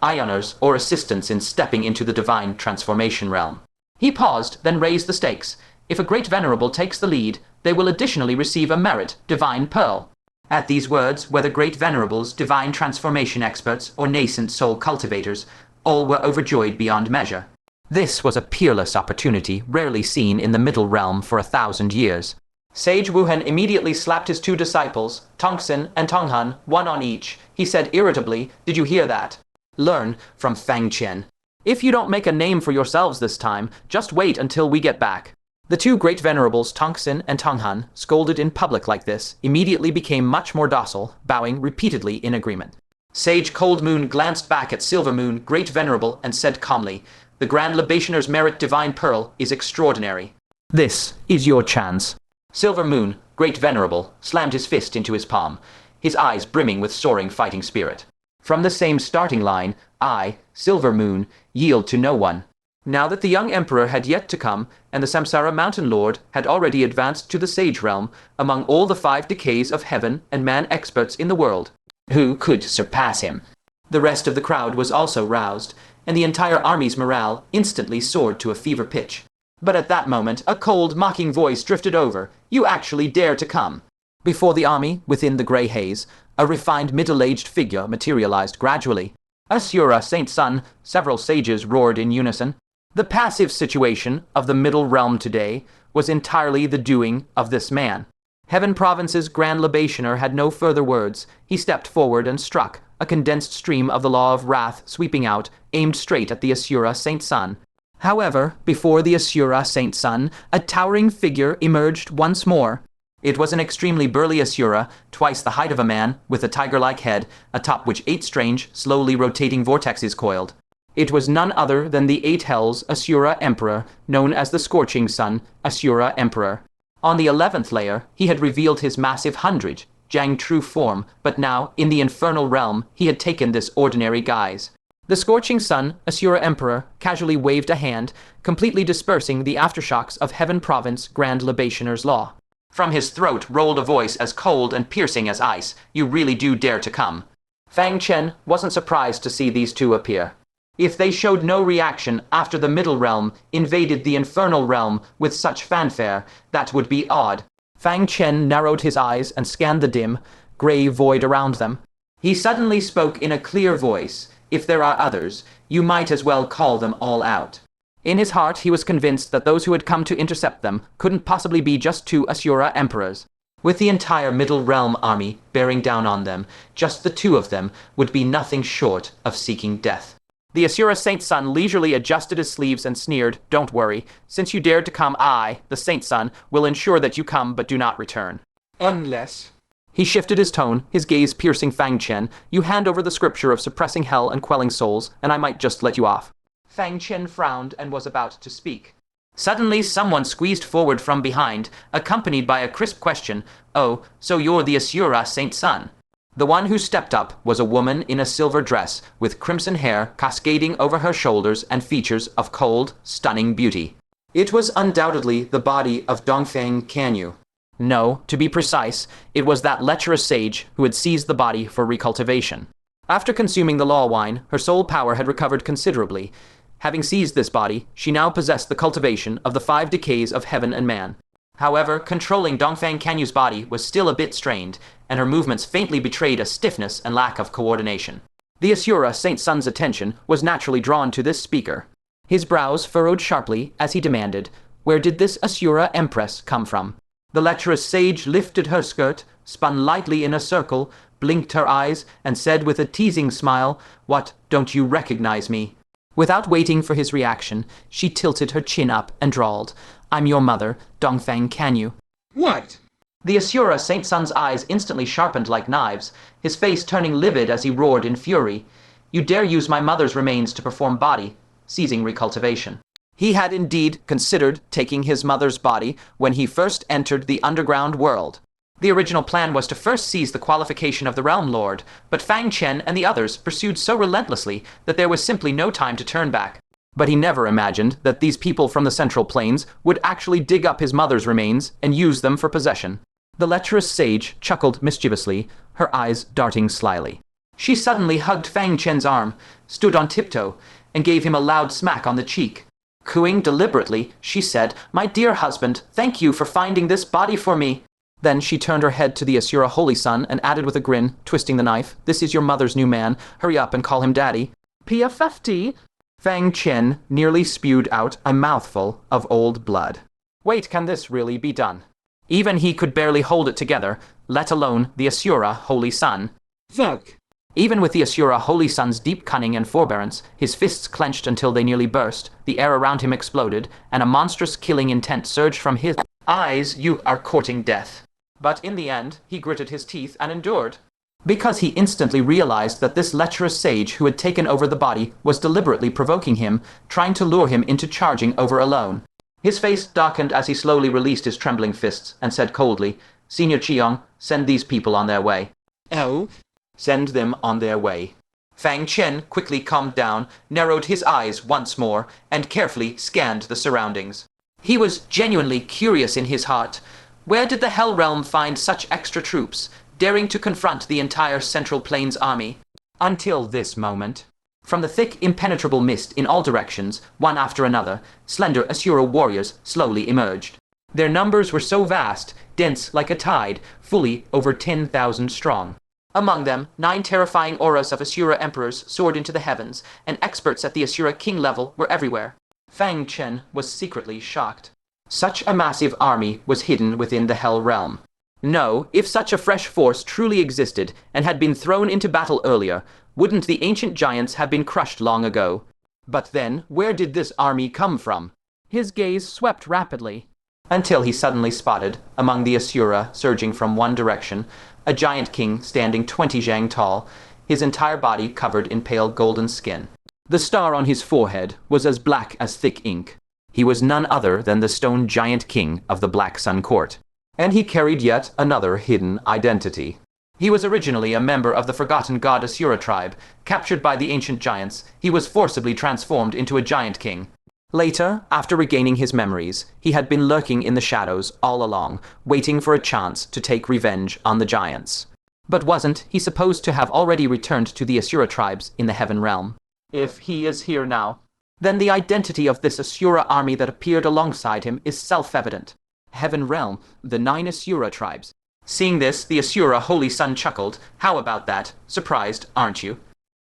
A: Ioners or assistance in stepping into the divine transformation realm." He paused, then raised the stakes. If a Great Venerable takes the lead, they will additionally receive a merit, Divine Pearl. At these words, whether Great Venerables, divine transformation experts, or nascent soul cultivators, all were overjoyed beyond measure. This was a peerless opportunity rarely seen in the Middle Realm for 1,000 years. Sage Wuhan immediately slapped his 2 disciples, Tongsun and Tonghan, one on each. He said irritably, "Did you hear that? Learn from Fang Chen. If you don't make a name for yourselves this time, just wait until we get back." The 2 Great Venerables, Tongsun and Tonghan, scolded in public like this, immediately became much more docile, bowing repeatedly in agreement. Sage Cold Moon glanced back at Silver Moon, Great Venerable, and said calmly, "The Grand Libationer's merit Divine Pearl is extraordinary. This is your chance." Silver Moon, Great Venerable, slammed his fist into his palm, his eyes brimming with soaring fighting spirit. From the same starting line, I, Silver Moon, yield to no one. Now that the young Emperor had yet to come, and the Samsara Mountain Lord had already advanced to the Sage Realm, among all the 5 decays of heaven and man experts in the world, who could surpass him? The rest of the crowd was also roused, and the entire army's morale instantly soared to a fever pitch. But at that moment, a cold, mocking voice drifted over. "You actually dare to come?" Before the army, within the grey haze, a refined middle-aged figure materialized gradually. "Asura, Saint Sun," several sages roared in unison. The passive situation of the Middle Realm today was entirely the doing of this man. Heaven Province's Grand Libationer had no further words. He stepped forward and struck, a condensed stream of the law of wrath sweeping out, aimed straight at the Asura Saint Sun. However, before the Asura Saint Sun, a towering figure emerged once more. It was an extremely burly Asura, twice the height of a man, with a tiger-like head, atop which 8 strange, slowly rotating vortexes coiled. It was none other than the 8 Hells Asura Emperor, known as the Scorching Sun, Asura Emperor. On the 11th layer, he had revealed his massive hundred, Jiang true form, but now, in the Infernal Realm, he had taken this ordinary guise. The Scorching Sun, Asura Emperor, casually waved a hand, completely dispersing the aftershocks of Heaven Province Grand Libationer's law. From his throat rolled a voice as cold and piercing as ice. "You really do dare to come." Fang Chen wasn't surprised to see these 2 appear. If they showed no reaction after the Middle Realm invaded the Infernal Realm with such fanfare, that would be odd. Fang Chen narrowed his eyes and scanned the dim, gray void around them. He suddenly spoke in a clear voice. If there are others, you might as well call them all out. In his heart, he was convinced that those who had come to intercept them couldn't possibly be just two Asura emperors. With the entire Middle Realm army bearing down on them, just the two of them would be nothing short of seeking death. The Asura Saint Son leisurely adjusted his sleeves and sneered, "Don't worry. Since you dared to come, I, the Saint Son, will ensure that you come but do not return. Unless..." He shifted his tone, his gaze piercing Fang Chen. "You hand over the scripture of suppressing hell and quelling souls, and I might just let you off." Fang Chen frowned and was about to speak. Suddenly, someone squeezed forward from behind, accompanied by a crisp question. "Oh, so you're the Asura Saint Son?" The one who stepped up was a woman in a silver dress, with crimson hair cascading over her shoulders and features of cold, stunning beauty. It was undoubtedly the body of Dongfang Canyu. No, to be precise, it was that lecherous sage who had seized the body for recultivation. After consuming the law wine, her soul power had recovered considerably. Having seized this body, she now possessed the cultivation of the 5 decays of heaven and man. However, controlling Dongfang Canyu's body was still a bit strained, and her movements faintly betrayed a stiffness and lack of coordination. The Asura Saint Son's attention was naturally drawn to this speaker. His brows furrowed sharply as he demanded, "Where did this Asura Empress come from?" The lecherous sage lifted her skirt, spun lightly in a circle, blinked her eyes, and said with a teasing smile, "What, don't you recognize me?" Without waiting for his reaction, she tilted her chin up and drawled, "I'm your mother, Dongfang Canyu." "What?" The Asura Saint Son's eyes instantly sharpened like knives, his face turning livid as he roared in fury. "You dare use my mother's remains to perform body, seizing recultivation." He had indeed considered taking his mother's body when he first entered the underground world. The original plan was to first seize the qualification of the Realm Lord, but Fang Chen and the others pursued so relentlessly that there was simply no time to turn back. But he never imagined that these people from the Central Plains would actually dig up his mother's remains and use them for possession. The lecherous sage chuckled mischievously, her eyes darting slyly. She suddenly hugged Fang Chen's arm, stood on tiptoe, and gave him a loud smack on the cheek. Cooing deliberately, she said, "My dear husband, thank you for finding this body for me." Then she turned her head to the Asura Holy Son and added with a grin, twisting the knife, "This is your mother's new man. Hurry up and call him Daddy." "PFFT?" Fang Chen nearly spewed out a mouthful of old blood. Wait, can this really be done? Even he could barely hold it together, let alone the Asura Holy Son. Fuck. Even with the Asura Holy Son's deep cunning and forbearance, his fists clenched until they nearly burst, the air around him exploded, and a monstrous killing intent surged from his eyes. "You are courting death." But in the end, he gritted his teeth and endured. Because he instantly realized that this lecherous sage who had taken over the body was deliberately provoking him, trying to lure him into charging over alone. His face darkened as he slowly released his trembling fists and said coldly, "Senior Chiong, send these people on their way." "Oh?" "Send them on their way." Fang Chen quickly calmed down, narrowed his eyes once more, and carefully scanned the surroundings. He was genuinely curious in his heart. Where did the Hell Realm find such extra troops, daring to confront the entire Central Plains army? Until this moment. From the thick, impenetrable mist in all directions, one after another, slender Asura warriors slowly emerged. Their numbers were so vast, dense like a tide, fully over 10,000 strong. Among them, 9 terrifying auras of Asura emperors soared into the heavens, and experts at the Asura king level were everywhere. Fang Chen was secretly shocked. Such a massive army was hidden within the Hell Realm. No, if such a fresh force truly existed and had been thrown into battle earlier, wouldn't the ancient giants have been crushed long ago? But then, where did this army come from? His gaze swept rapidly, until he suddenly spotted, among the Asura surging from one direction, a giant king standing 20 zhang tall, his entire body covered in pale golden skin. The star on his forehead was as black as thick ink. He was none other than the stone giant king of the Black Sun Court. And he carried yet another hidden identity. He was originally a member of the forgotten god Asura tribe. Captured by the ancient giants, he was forcibly transformed into a giant king. Later, after regaining his memories, he had been lurking in the shadows all along, waiting for a chance to take revenge on the giants. But wasn't he supposed to have already returned to the Asura tribes in the Heaven Realm? If he is here now, then the identity of this Asura army that appeared alongside him is self-evident. Heaven Realm, the 9 Asura tribes. Seeing this, the Asura holy son chuckled. How about that? Surprised, aren't you?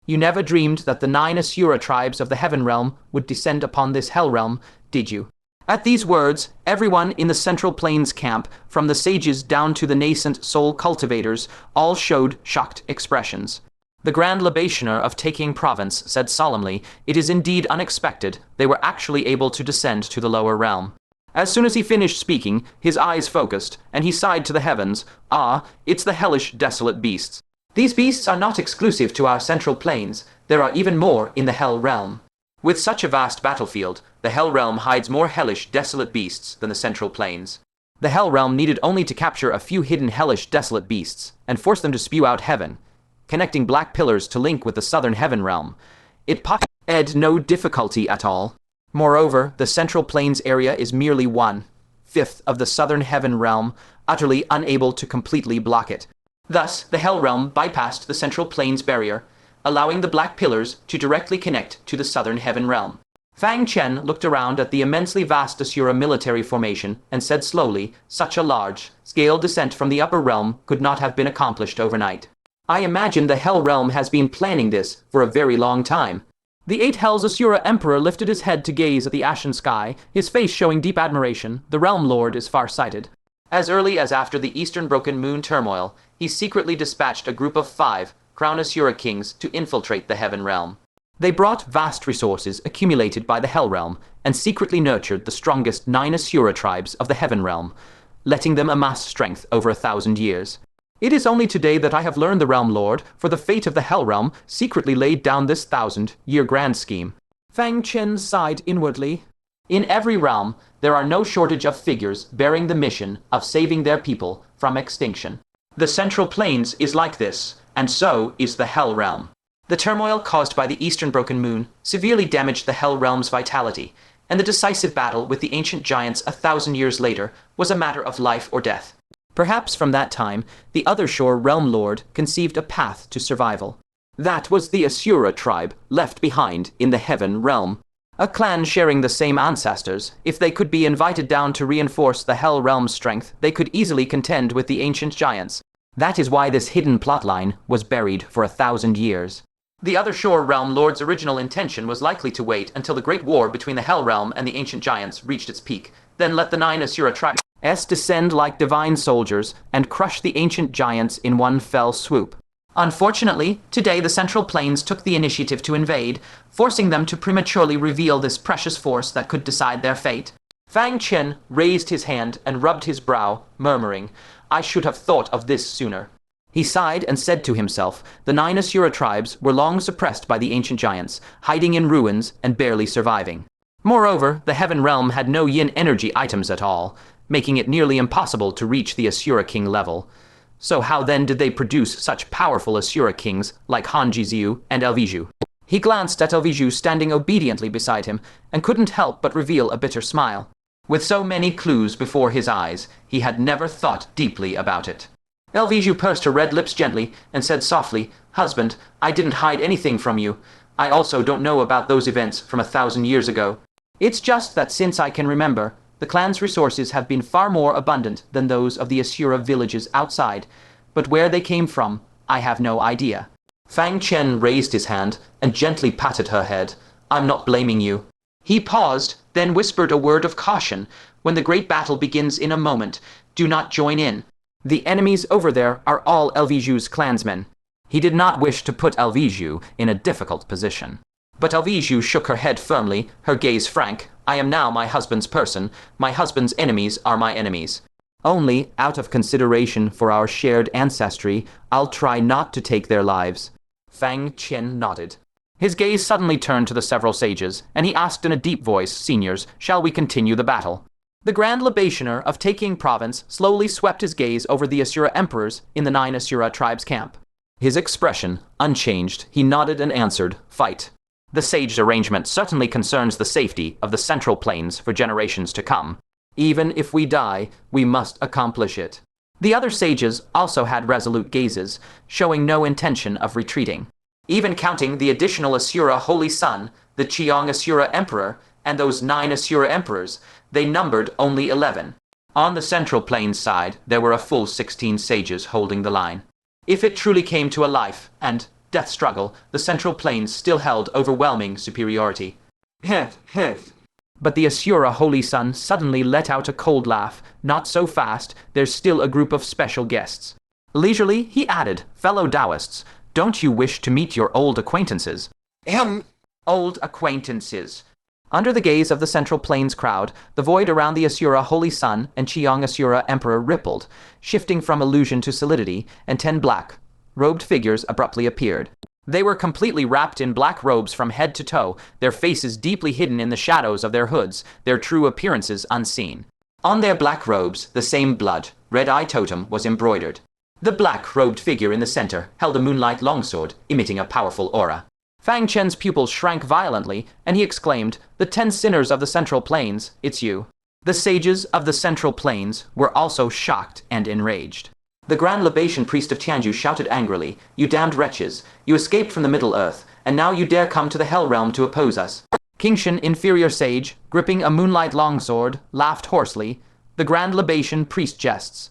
A: You never dreamed that the 9 Asura tribes of the Heaven Realm would descend upon this Hell Realm, did you? At these words, everyone in the Central Plains camp, from the sages down to the nascent soul cultivators, all showed shocked expressions. The Grand Libationer of Taking Province said solemnly, "It is indeed unexpected. They were actually able to descend to the lower realm." As soon as he finished speaking, his eyes focused, and he sighed to the heavens. "Ah, it's the hellish, desolate beasts. These beasts are not exclusive to our Central Plains. There are even more in the Hell Realm. With such a vast battlefield, the Hell Realm hides more hellish, desolate beasts than the Central Plains. The Hell Realm needed only to capture a few hidden hellish, desolate beasts, and force them to spew out heaven, connecting black pillars to link with the Southern Heaven Realm. It posed no difficulty at all. Moreover, the Central Plains area is merely 1/5 of the Southern Heaven Realm, utterly unable to completely block it. Thus, the Hell Realm bypassed the Central Plains barrier, allowing the Black Pillars to directly connect to the Southern Heaven Realm. Fang Chen looked around at the immensely vast Asura military formation and said slowly, "Such a large-scale descent from the upper realm could not have been accomplished overnight. I imagine the Hell Realm has been planning this for a very long time." The 8 Hells Asura Emperor lifted his head to gaze at the ashen sky, his face showing deep admiration. The Realm Lord is far-sighted. As early as after the Eastern Broken Moon turmoil, he secretly dispatched a group of 5 Crown Asura kings to infiltrate the Heaven Realm. They brought vast resources accumulated by the Hell Realm and secretly nurtured the strongest 9 Asura tribes of the Heaven Realm, letting them amass strength over 1,000 years. It is only today that I have learned the Realm Lord, for the fate of the Hell Realm, secretly laid down this 1,000-year grand scheme. Fang Chen sighed inwardly. In every realm, there are no shortage of figures bearing the mission of saving their people from extinction. The Central Plains is like this, and so is the Hell Realm. The turmoil caused by the Eastern Broken Moon severely damaged the Hell Realm's vitality, and the decisive battle with the ancient giants 1,000 years later was a matter of life or death. Perhaps from that time, the Other Shore Realm Lord conceived a path to survival. That was the Asura tribe left behind in the Heaven Realm. A clan sharing the same ancestors. If they could be invited down to reinforce the Hell Realm's strength, they could easily contend with the ancient giants. That is why this hidden plotline was buried for 1,000 years. The Other Shore Realm Lord's original intention was likely to wait until the Great War between the Hell Realm and the ancient giants reached its peak, then let the 9 Asura tribes descend like divine soldiers and crush the ancient giants in one fell swoop. Unfortunately, today the Central Plains took the initiative to invade, forcing them to prematurely reveal this precious force that could decide their fate. Fang Chen raised his hand and rubbed his brow, murmuring, "I should have thought of this sooner." He sighed and said to himself, the 9 Asura tribes were long suppressed by the ancient giants, hiding in ruins and barely surviving. Moreover, the Heaven Realm had no yin energy items at all, making it nearly impossible to reach the Asura King level. So how then did they produce such powerful Asura kings like Han Jiziu and Elviju? He glanced at Elviju standing obediently beside him and couldn't help but reveal a bitter smile. With so many clues before his eyes, he had never thought deeply about it. Elviju pursed her red lips gently and said softly, "Husband, I didn't hide anything from you. I also don't know about those events from 1,000 years ago. It's just that since I can remember, the clan's resources have been far more abundant than those of the Asura villages outside, but where they came from, I have no idea." Fang Chen raised his hand and gently patted her head. "I'm not blaming you." He paused, then whispered a word of caution. "When the great battle begins in a moment, do not join in. The enemies over there are all Elviju's clansmen." He did not wish to put Elviju in a difficult position. But Elviju shook her head firmly, her gaze frank. "I am now my husband's person. My husband's enemies are my enemies. Only, out of consideration for our shared ancestry, I'll try not to take their lives." Fang Chen nodded. His gaze suddenly turned to the several sages, and he asked in a deep voice, "Seniors, shall we continue the battle?" The Grand Libationer of Taking Province slowly swept his gaze over the Asura emperors in the 9 Asura tribes' camp. His expression, unchanged, he nodded and answered, "Fight." The sage's arrangement certainly concerns the safety of the Central Plains for generations to come. Even if we die, we must accomplish it. The other sages also had resolute gazes, showing no intention of retreating. Even counting the additional Asura Holy Son, the Chiong Asura Emperor, and those 9 Asura Emperors, they numbered only 11. On the Central Plains side, there were a full 16 sages holding the line. If it truly came to a life and death struggle, the Central Plains still held overwhelming superiority. But the Asura Holy Sun suddenly let out a cold laugh. Not so fast, there's still a group of special guests. Leisurely, he added, fellow Taoists, don't you wish to meet your old acquaintances? Old acquaintances. Under the gaze of the Central Plains crowd, the void around the Asura Holy Sun and Chiang Asura Emperor rippled, shifting from illusion to solidity, and 10 black-robed figures abruptly appeared. They were completely wrapped in black robes from head to toe, their faces deeply hidden in the shadows of their hoods, their true appearances unseen. On their black robes, the same blood, red-eye totem was embroidered. The black-robed figure in the center held a moonlight longsword, emitting a powerful aura. Fang Chen's pupils shrank violently, and he exclaimed, the 10 sinners of the Central Plains, it's you. The sages of the Central Plains were also shocked and enraged. The Grand Libation Priest of Tianju shouted angrily, you damned wretches, you escaped from the Middle Earth, and now you dare come to the Hell Realm to oppose us. Fang Chen, inferior sage, gripping a moonlight longsword, laughed hoarsely. The Grand Libation Priest jests.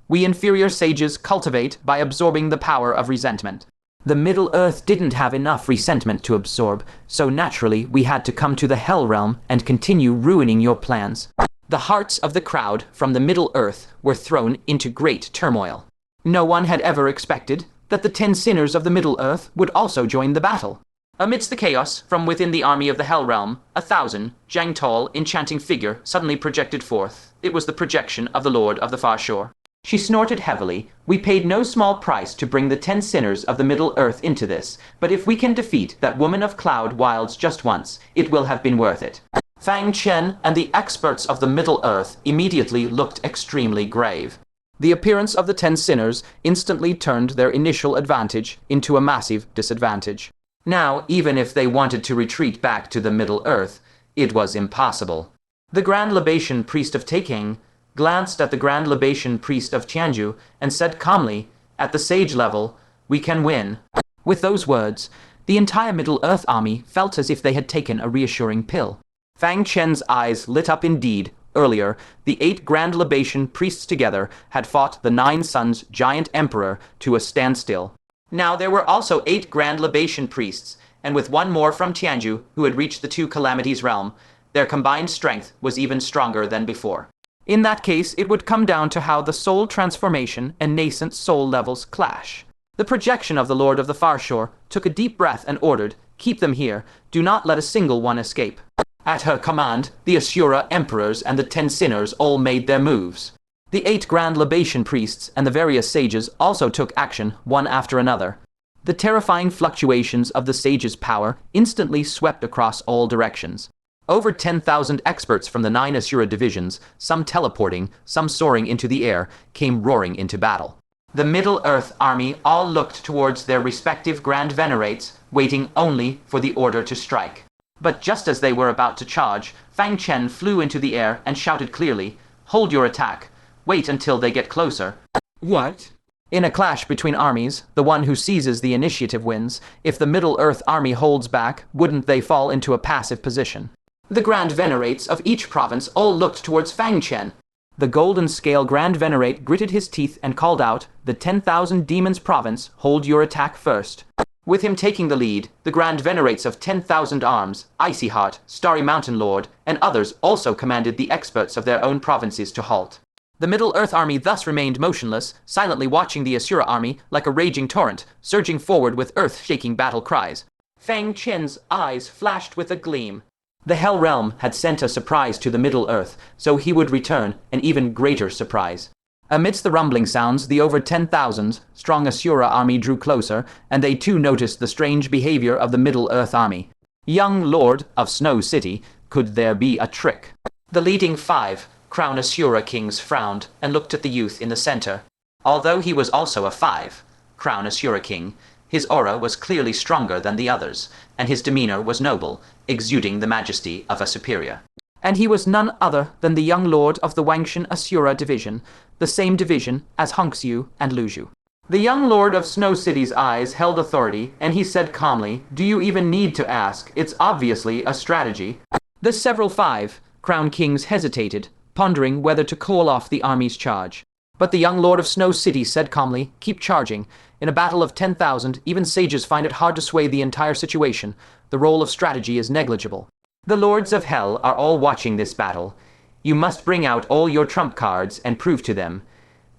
A: We inferior sages cultivate by absorbing the power of resentment. The Middle Earth didn't have enough resentment to absorb, so naturally we had to come to the Hell Realm and continue ruining your plans. The hearts of the crowd from the Middle Earth were thrown into great turmoil. No one had ever expected that the 10 sinners of the Middle Earth would also join the battle. Amidst the chaos, from within the army of the Hell Realm, 1,000, Zhang tall, enchanting figure suddenly projected forth. It was the projection of the Lord of the Far Shore. She snorted heavily. We paid no small price to bring the 10 sinners of the Middle Earth into this, but if we can defeat that woman of cloud wilds just once, it will have been worth it. Fang Chen and the experts of the Middle Earth immediately looked extremely grave. The appearance of the 10 sinners instantly turned their initial advantage into a massive disadvantage. Now, even if they wanted to retreat back to the Middle Earth, it was impossible. The Grand Libation Priest of Taking glanced at the Grand Libation Priest of Tianju and said calmly, at the sage level, we can win. With those words, the entire Middle Earth army felt as if they had taken a reassuring pill. Fang Chen's eyes lit up indeed. Earlier, the 8 Grand Libation Priests together had fought the 9 Suns' giant emperor to a standstill. Now there were also 8 Grand Libation Priests, and with one more from Tianju who had reached the 2 Calamities realm, their combined strength was even stronger than before. In that case, it would come down to how the soul transformation and nascent soul levels clash. The projection of the Lord of the Far Shore took a deep breath and ordered, keep them here, do not let a single one escape. At her command, the Asura Emperors and the 10 sinners all made their moves. The 8 Grand Libation Priests and the various sages also took action, one after another. The terrifying fluctuations of the sages' power instantly swept across all directions. Over 10,000 experts from the 9 Asura divisions, some teleporting, some soaring into the air, came roaring into battle. The Middle Earth army all looked towards their respective Grand Venerates, waiting only for the order to strike. But just as they were about to charge, Fang Chen flew into the air and shouted clearly, hold your attack. Wait until they get closer.
B: What?
A: In a clash between armies, the one who seizes the initiative wins. If the Middle Earth army holds back, wouldn't they fall into a passive position? The Grand Venerates of each province all looked towards Fang Chen. The Golden Scale Grand Venerate gritted his teeth and called out, the 10,000 Demons province, hold your attack first. With him taking the lead, the Grand Venerates of 10,000 Arms, Icy Heart, Starry Mountain Lord, and others also commanded the experts of their own provinces to halt. The Middle Earth army thus remained motionless, silently watching the Asura army like a raging torrent, surging forward with earth-shaking battle cries. Fang Chen's eyes flashed with a gleam. The Hell Realm had sent a surprise to the Middle Earth, so he would return an even greater surprise. Amidst the rumbling sounds, the over 10,000 strong Asura army drew closer, and they too noticed the strange behavior of the Middle Earth army. Young Lord of Snow City, could there be a trick? The leading 5 Crown Asura kings frowned and looked at the youth in the center. Although he was also a 5 Crown Asura king, his aura was clearly stronger than the others, and his demeanor was noble, exuding the majesty of a superior. And he was none other than the young lord of the Wangshan Asura division, the same division as Hongxiu and Luzhu. The young lord of Snow City's eyes held authority, and he said calmly, do you even need to ask? It's obviously a strategy. The several 5 crown kings hesitated, pondering whether to call off the army's charge. But the young lord of Snow City said calmly, "Keep charging. In a battle of 10,000, even sages find it hard to sway the entire situation. The role of strategy is negligible. The lords of hell are all watching this battle. You must bring out all your trump cards and prove to them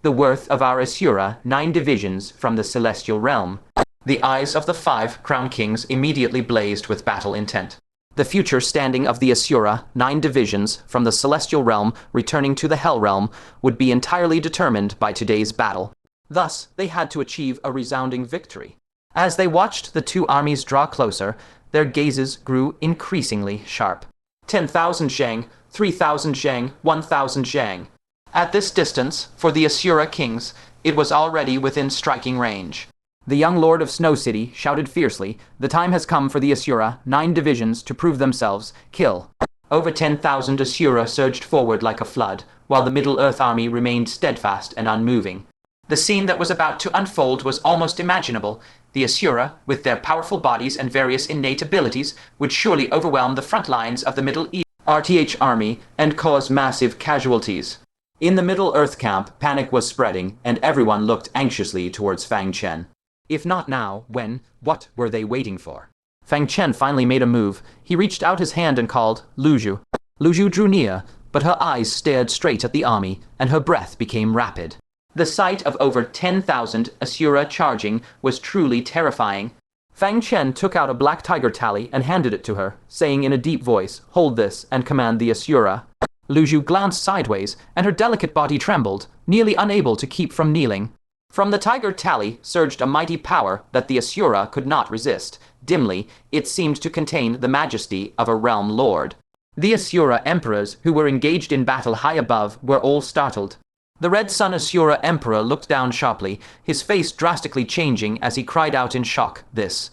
A: the worth of our Asura 9 divisions from the celestial realm." The eyes of the 5 crown kings immediately blazed with battle intent. The future standing of the Asura 9 divisions from the celestial realm returning to the hell realm would be entirely determined by today's battle. Thus, they had to achieve a resounding victory. As they watched the 2 armies draw closer, their gazes grew increasingly sharp. 10,000 zhang, 3,000 zhang, 1,000 zhang. At this distance, for the Asura kings, it was already within striking range. The young lord of Snow City shouted fiercely, "The time has come for the Asura 9 divisions to prove themselves. Kill." Over 10,000 Asura surged forward like a flood, while the Middle-earth army remained steadfast and unmoving. The scene that was about to unfold was almost imaginable. The Asura, with their powerful bodies and various innate abilities, would surely overwhelm the front lines of the Middle-earth army and cause massive casualties. In the Middle-earth camp, panic was spreading, and everyone looked anxiously towards Fang Chen. If not now, when? What were they waiting for? Fang Chen finally made a move. He reached out his hand and called, "Luzhu." Luzhu drew near, but her eyes stared straight at the army, and her breath became rapid. The sight of over 10,000 Asura charging was truly terrifying. Fang Chen took out a black tiger tally and handed it to her, saying in a deep voice, "Hold this and command the Asura." Luzhu glanced sideways, and her delicate body trembled, nearly unable to keep from kneeling. From the tiger tally surged a mighty power that the Asura could not resist. Dimly, it seemed to contain the majesty of a realm lord. The Asura emperors who were engaged in battle high above were all startled. The Red Sun Asura emperor looked down sharply, his face drastically changing as he cried out in shock, This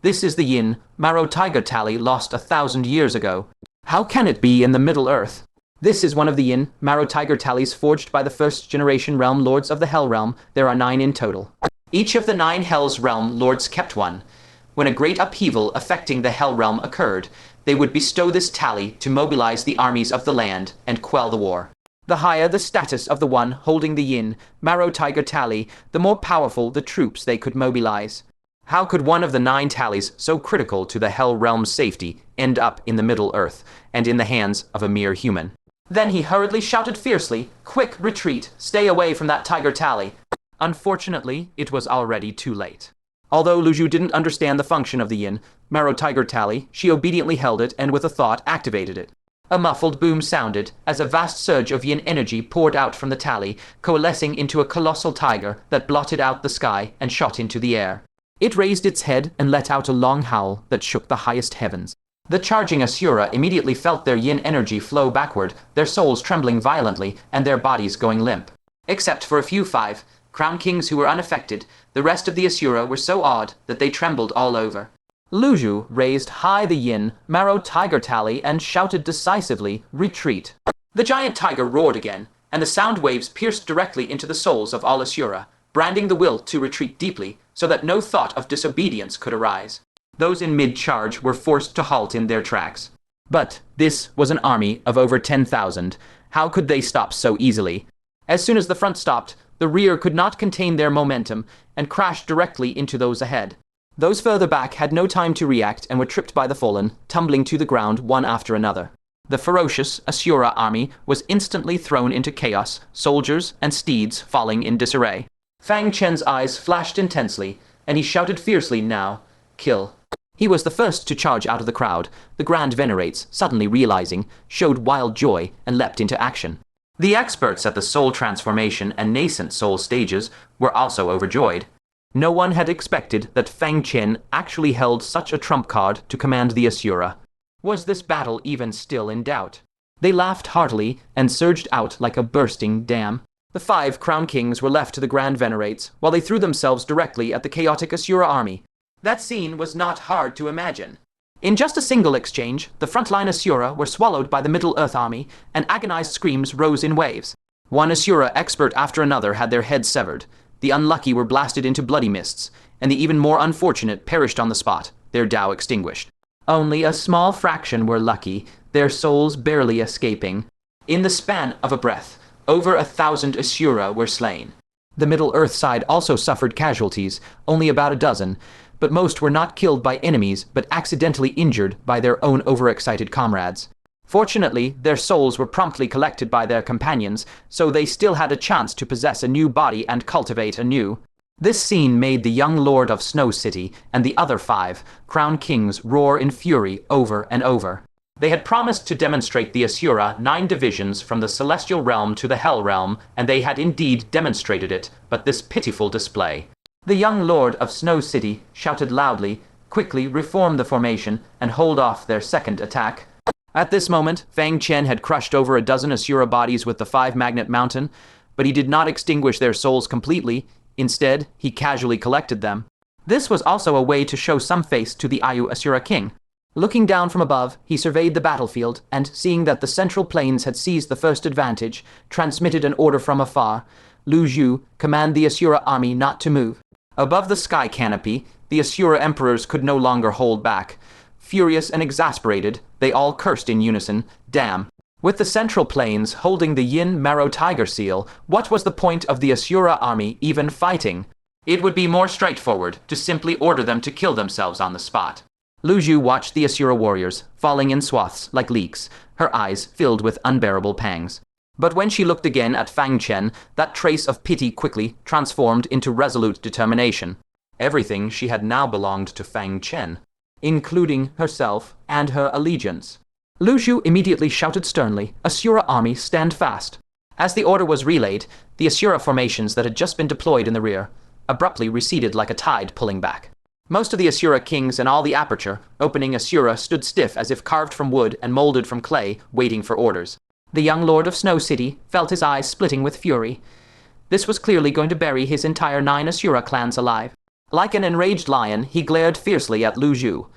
A: is the Yin Marrow tiger tally lost 1,000 years ago. How can it be in the Middle Earth? This is one of the Yin Marrow tiger tallies forged by the first-generation realm lords of the Hell Realm. There are 9 in total. Each of the 9 Hell's realm lords kept one. When a great upheaval affecting the Hell Realm occurred, they would bestow this tally to mobilize the armies of the land and quell the war. The higher the status of the one holding the Yin Marrow tiger tally, the more powerful the troops they could mobilize. How could one of the 9 tallies so critical to the Hell Realm's safety end up in the Middle Earth and in the hands of a mere human? Then he hurriedly shouted fiercely, "Quick, retreat! Stay away from that tiger tally!" Unfortunately, it was already too late. Although Luzhu didn't understand the function of the Yin Marrow tiger tally, she obediently held it and with a thought activated it. A muffled boom sounded as a vast surge of Yin energy poured out from the tally, coalescing into a colossal tiger that blotted out the sky and shot into the air. It raised its head and let out a long howl that shook the highest heavens. The charging Asura immediately felt their Yin energy flow backward, their souls trembling violently and their bodies going limp. Except for a few 5 crown kings who were unaffected, the rest of the Asura were so awed that they trembled all over. Luzhu raised high the Yin Marrow tiger tally and shouted decisively, "Retreat!" The giant tiger roared again, and the sound waves pierced directly into the souls of all Asura, branding the will to retreat deeply so that no thought of disobedience could arise. Those in mid-charge were forced to halt in their tracks. But this was an army of over 10,000. How could they stop so easily? As soon as the front stopped, the rear could not contain their momentum and crashed directly into those ahead. Those further back had no time to react and were tripped by the fallen, tumbling to the ground one after another. The ferocious Asura army was instantly thrown into chaos, soldiers and steeds falling in disarray. Fang Chen's eyes flashed intensely, and he shouted fiercely now, "Kill." He was the first to charge out of the crowd. The Grand Venerates, suddenly realizing, showed wild joy and leapt into action. The experts at the soul transformation and nascent soul stages were also overjoyed. No one had expected that Fang Chen actually held such a trump card to command the Asura. Was this battle even still in doubt? They laughed heartily and surged out like a bursting dam. The 5 crown kings were left to the Grand Venerates, while they threw themselves directly at the chaotic Asura army. That scene was not hard to imagine. In just a single exchange, the frontline Asura were swallowed by the Middle-earth army, and agonized screams rose in waves. One Asura expert after another had their heads severed. The unlucky were blasted into bloody mists, and the even more unfortunate perished on the spot, their Tao extinguished. Only a small fraction were lucky, their souls barely escaping. In the span of a breath, over 1,000 Asura were slain. The Middle Earth side also suffered casualties, only about a dozen, but most were not killed by enemies but accidentally injured by their own overexcited comrades. Fortunately, their souls were promptly collected by their companions, so they still had a chance to possess a new body and cultivate anew. This scene made the young lord of Snow City and the other 5 crown kings roar in fury over and over. They had promised to demonstrate the Asura 9 divisions from the celestial realm to the hell realm, and they had indeed demonstrated it, but this pitiful display. The young lord of Snow City shouted loudly, quickly reform the formation and hold off their second attack. At this moment, Fang Chen had crushed over a dozen Asura bodies with the 5-magnet mountain, but he did not extinguish their souls completely. Instead, he casually collected them. This was also a way to show some face to the Ayu Asura king. Looking down from above, he surveyed the battlefield, and seeing that the central plains had seized the first advantage, transmitted an order from afar. Lu Zhu, command the Asura army not to move. Above the sky canopy, the Asura emperors could no longer hold back. Furious and exasperated, they all cursed in unison, damn. With the central plains holding the Yin Marrow Tiger Seal, what was the point of the Asura army even fighting? It would be more straightforward to simply order them to kill themselves on the spot. Lu Zhu watched the Asura warriors, falling in swaths like leeks, her eyes filled with unbearable pangs. But when she looked again at Fang Chen, that trace of pity quickly transformed into resolute determination. Everything she had now belonged to Fang Chen, including herself and her allegiance. Lu Zhu immediately shouted sternly, Asura army, stand fast. As the order was relayed, the Asura formations that had just been deployed in the rear abruptly receded like a tide pulling back. Most of the Asura kings and all the aperture, opening Asura, stood stiff as if carved from wood and molded from clay, waiting for orders. The young lord of Snow City felt his eyes splitting with fury. This was clearly going to bury his entire 9 Asura clans alive. Like an enraged lion, he glared fiercely at Lu Zhu.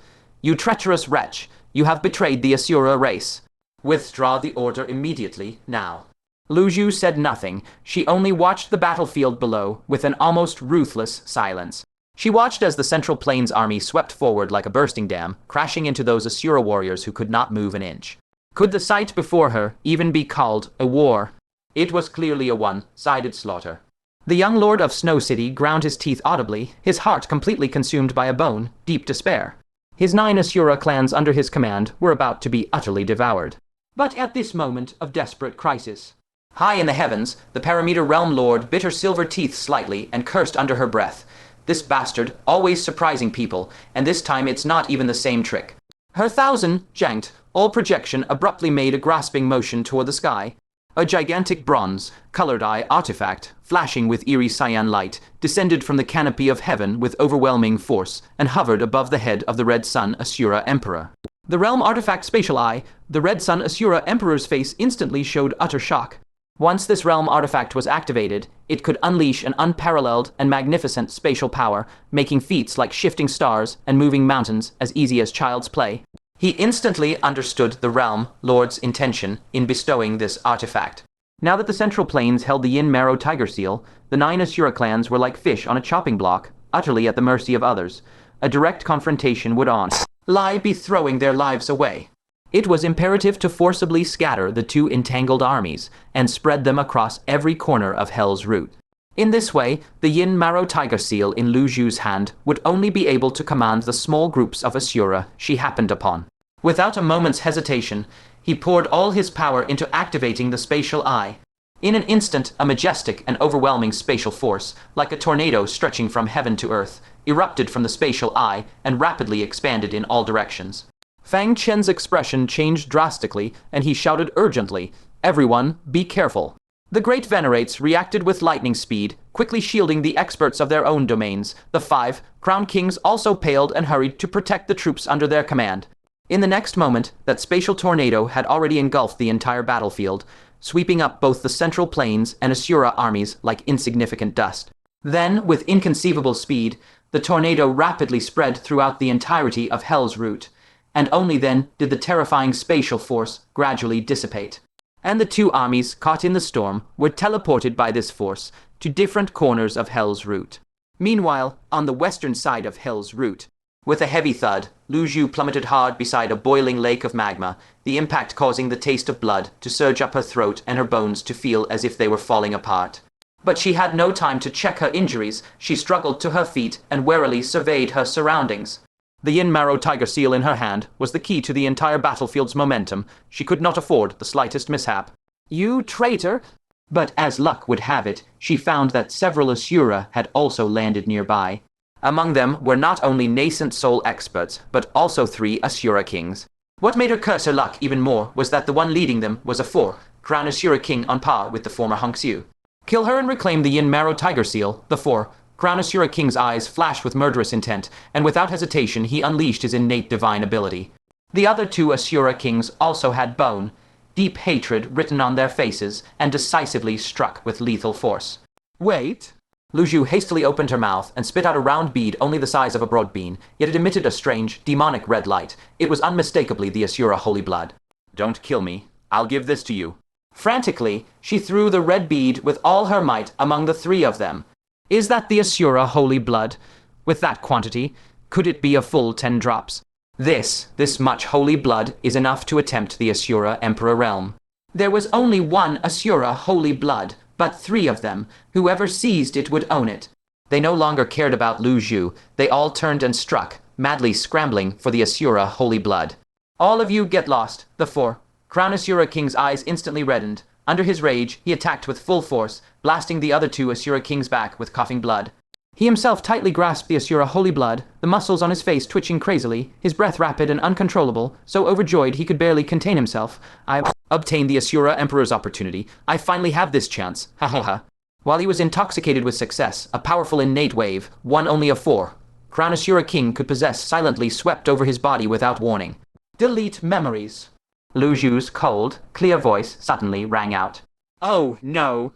A: You treacherous wretch, you have betrayed the Asura race. Withdraw the order immediately, now. Lu Zhu said nothing. She only watched the battlefield below with an almost ruthless silence. She watched as the Central Plains army swept forward like a bursting dam, crashing into those Asura warriors who could not move an inch. Could the sight before her even be called a war? It was clearly a one-sided slaughter. The young lord of Snow City ground his teeth audibly, his heart completely consumed by a bone, deep despair. His 9 Asura clans under his command were about to be utterly devoured. But at this moment of desperate crisis, high in the heavens, the Parameter Realm Lord bit her silver teeth slightly and cursed under her breath. This bastard, always surprising people, and this time it's not even the same trick. Her 1,000 janked, all projection abruptly made a grasping motion toward the sky. A gigantic bronze, colored eye artifact, flashing with eerie cyan light, descended from the canopy of heaven with overwhelming force and hovered above the head of the Red Sun Asura Emperor. The realm artifact spatial eye, the Red Sun Asura Emperor's face instantly showed utter shock. Once this realm artifact was activated, it could unleash an unparalleled and magnificent spatial power, making feats like shifting stars and moving mountains as easy as child's play. He instantly understood the Realm Lord's intention in bestowing this artifact. Now that the Central Plains held the Yin Marrow Tiger Seal, the 9 Asura clans were like fish on a chopping block, utterly at the mercy of others. A direct confrontation would be throwing their lives away. It was imperative to forcibly scatter the 2 entangled armies and spread them across every corner of Hell's Root. In this way, the Yin Marrow Tiger Seal in Lu Zhu's hand would only be able to command the small groups of Asura she happened upon. Without a moment's hesitation, he poured all his power into activating the spatial eye. In an instant, a majestic and overwhelming spatial force, like a tornado stretching from heaven to earth, erupted from the spatial eye and rapidly expanded in all directions. Fang Chen's expression changed drastically, and he shouted urgently, "Everyone, be careful." The great venerates reacted with lightning speed, quickly shielding the experts of their own domains. The 5 crown kings also paled and hurried to protect the troops under their command. In the next moment, that spatial tornado had already engulfed the entire battlefield, sweeping up both the Central Plains and Asura armies like insignificant dust. Then, with inconceivable speed, the tornado rapidly spread throughout the entirety of Hell's Root, and only then did the terrifying spatial force gradually dissipate. And the 2 armies caught in the storm were teleported by this force to different corners of Hell's Root. Meanwhile, on the western side of Hell's Root, With a heavy thud, Lu Zhu plummeted hard beside a boiling lake of magma, the impact causing the taste of blood to surge up her throat and her bones to feel as if they were falling apart. But she had no time to check her injuries. She struggled to her feet and warily surveyed her surroundings. The yin marrow tiger seal in her hand was the key to the entire battlefield's momentum. She could not afford the slightest mishap. "You traitor!" But as luck would have it, she found that several Asura had also landed nearby. Among them were not only nascent soul experts, but also 3 Asura kings. What made her curse her luck even more was that the one leading them was a 4, Crown Asura king on par with the former Hong Xiu. Kill her and reclaim the yin marrow tiger seal, the 4. Crown Asura king's eyes flashed with murderous intent, and without hesitation he unleashed his innate divine ability. The other 2 Asura kings also had bone, deep hatred written on their faces, and decisively struck with lethal force. "Wait!" Lu Zhu hastily opened her mouth and spit out a round bead only the size of a broad bean, yet it emitted a strange, demonic red light. It was unmistakably the Asura holy blood. "Don't kill me. I'll give this to you." Frantically, she threw the red bead with all her might among the 3 of them. Is that the Asura holy blood? With that quantity, could it be a full 10 drops? This much holy blood is enough to attempt the Asura Emperor realm. There was only one Asura holy blood, but 3 of them. Whoever seized it would own it. They no longer cared about Lu Zhu. They all turned and struck, madly scrambling for the Asura holy blood. "All of you get lost," the 4. Crown Asura king's eyes instantly reddened. Under his rage, he attacked with full force, blasting the other 2 Asura kings back with coughing blood. He himself tightly grasped the Asura holy blood, the muscles on his face twitching crazily, his breath rapid and uncontrollable, so overjoyed he could barely contain himself. "I obtained the Asura Emperor's opportunity. I finally have this chance. Ha ha ha." While he was intoxicated with success, a powerful innate wave, one only of 4, Crown Asura king could possess silently swept over his body without warning. "Delete memories." Lu Zhu's cold, clear voice suddenly rang out. "Oh, no."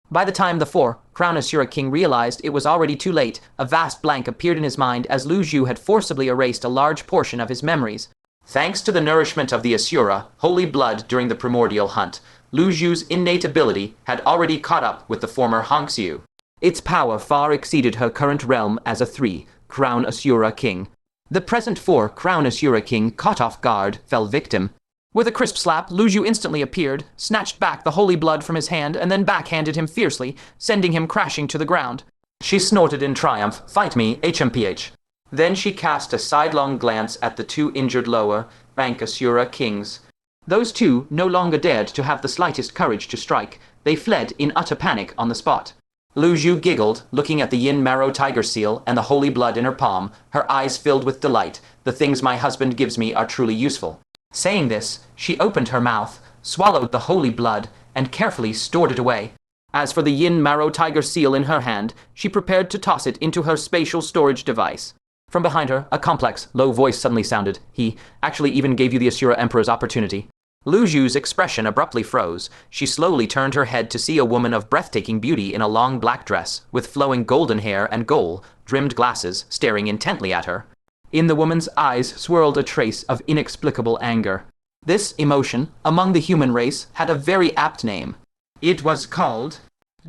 A: By the time the 4, Crown Asura king realized it was already too late, a vast blank appeared in his mind as Lu Zhu had forcibly erased a large portion of his memories. Thanks to the nourishment of the Asura, holy blood during the primordial hunt, Lu Zhu's innate ability had already caught up with the former Hong Xiu. Its power far exceeded her current realm as a 3, Crown Asura king. The present 4, Crown Asura king, caught off guard, fell victim. With a crisp slap, Lu Zhu instantly appeared, snatched back the holy blood from his hand, and then backhanded him fiercely, sending him crashing to the ground. She snorted in triumph, "Fight me, HMPH." Then she cast a sidelong glance at the 2 injured lower rank Asura kings. Those 2 no longer dared to have the slightest courage to strike. They fled in utter panic on the spot. Lu Zhu giggled, looking at the yin marrow tiger seal and the holy blood in her palm, her eyes filled with delight. "The things my husband gives me are truly useful." Saying this, she opened her mouth, swallowed the holy blood, and carefully stored it away. As for the yin marrow tiger seal in her hand, she prepared to toss it into her spatial storage device. From behind her, a complex, low voice suddenly sounded. "He actually even gave you the Asura Emperor's opportunity." Lu Zhu's expression abruptly froze. She slowly turned her head to see a woman of breathtaking beauty in a long black dress, with flowing golden hair and gold-rimmed glasses, staring intently at her. In the woman's eyes swirled a trace of inexplicable anger. This emotion, among the human race, had a very apt name. It was called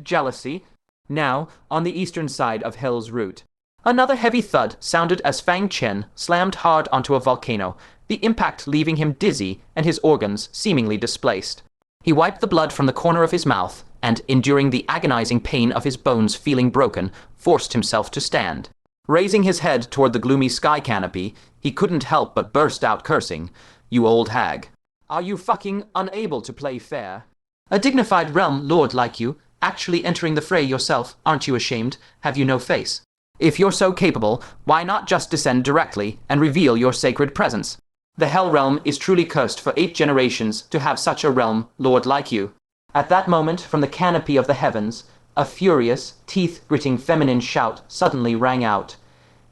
A: jealousy. Now, on the eastern side of Hell's Root. Another heavy thud sounded as Fang Chen slammed hard onto a volcano, the impact leaving him dizzy and his organs seemingly displaced. He wiped the blood from the corner of his mouth and, enduring the agonizing pain of his bones feeling broken, forced himself to stand. Raising his head toward the gloomy sky canopy, he couldn't help but burst out cursing. "You old hag. Are you fucking unable to play fair? A dignified realm lord like you, actually entering the fray yourself, aren't you ashamed? Have you no face? If you're so capable, why not just descend directly and reveal your sacred presence? The Hell realm is truly cursed for 8 generations to have such a realm lord like you." At that moment, from the canopy of the heavens, a furious, teeth-gritting feminine shout suddenly rang out.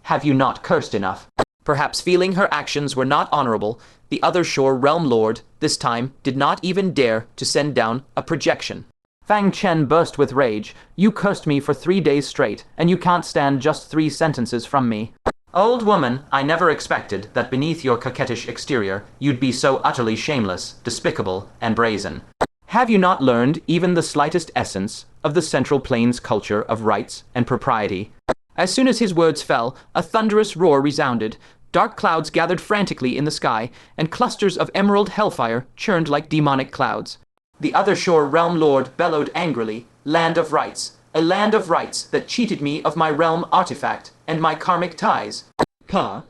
A: "Have you not cursed enough?" Perhaps feeling her actions were not honorable, the other Shore Realm Lord, this time, did not even dare to send down a projection. Fang Chen burst with rage. "You cursed me for 3 days straight, and you can't stand just 3 sentences from me. Old woman, I never expected that beneath your coquettish exterior, you'd be so utterly shameless, despicable, and brazen. Have you not learned even the slightest essence of the Central Plains culture of rights and propriety?" As soon as his words fell, a thunderous roar resounded. Dark clouds gathered frantically in the sky, and clusters of emerald hellfire churned like demonic clouds. The other shore realm lord bellowed angrily, "Land of rights, a land of rights that cheated me of my realm artifact and my karmic ties." "Pa,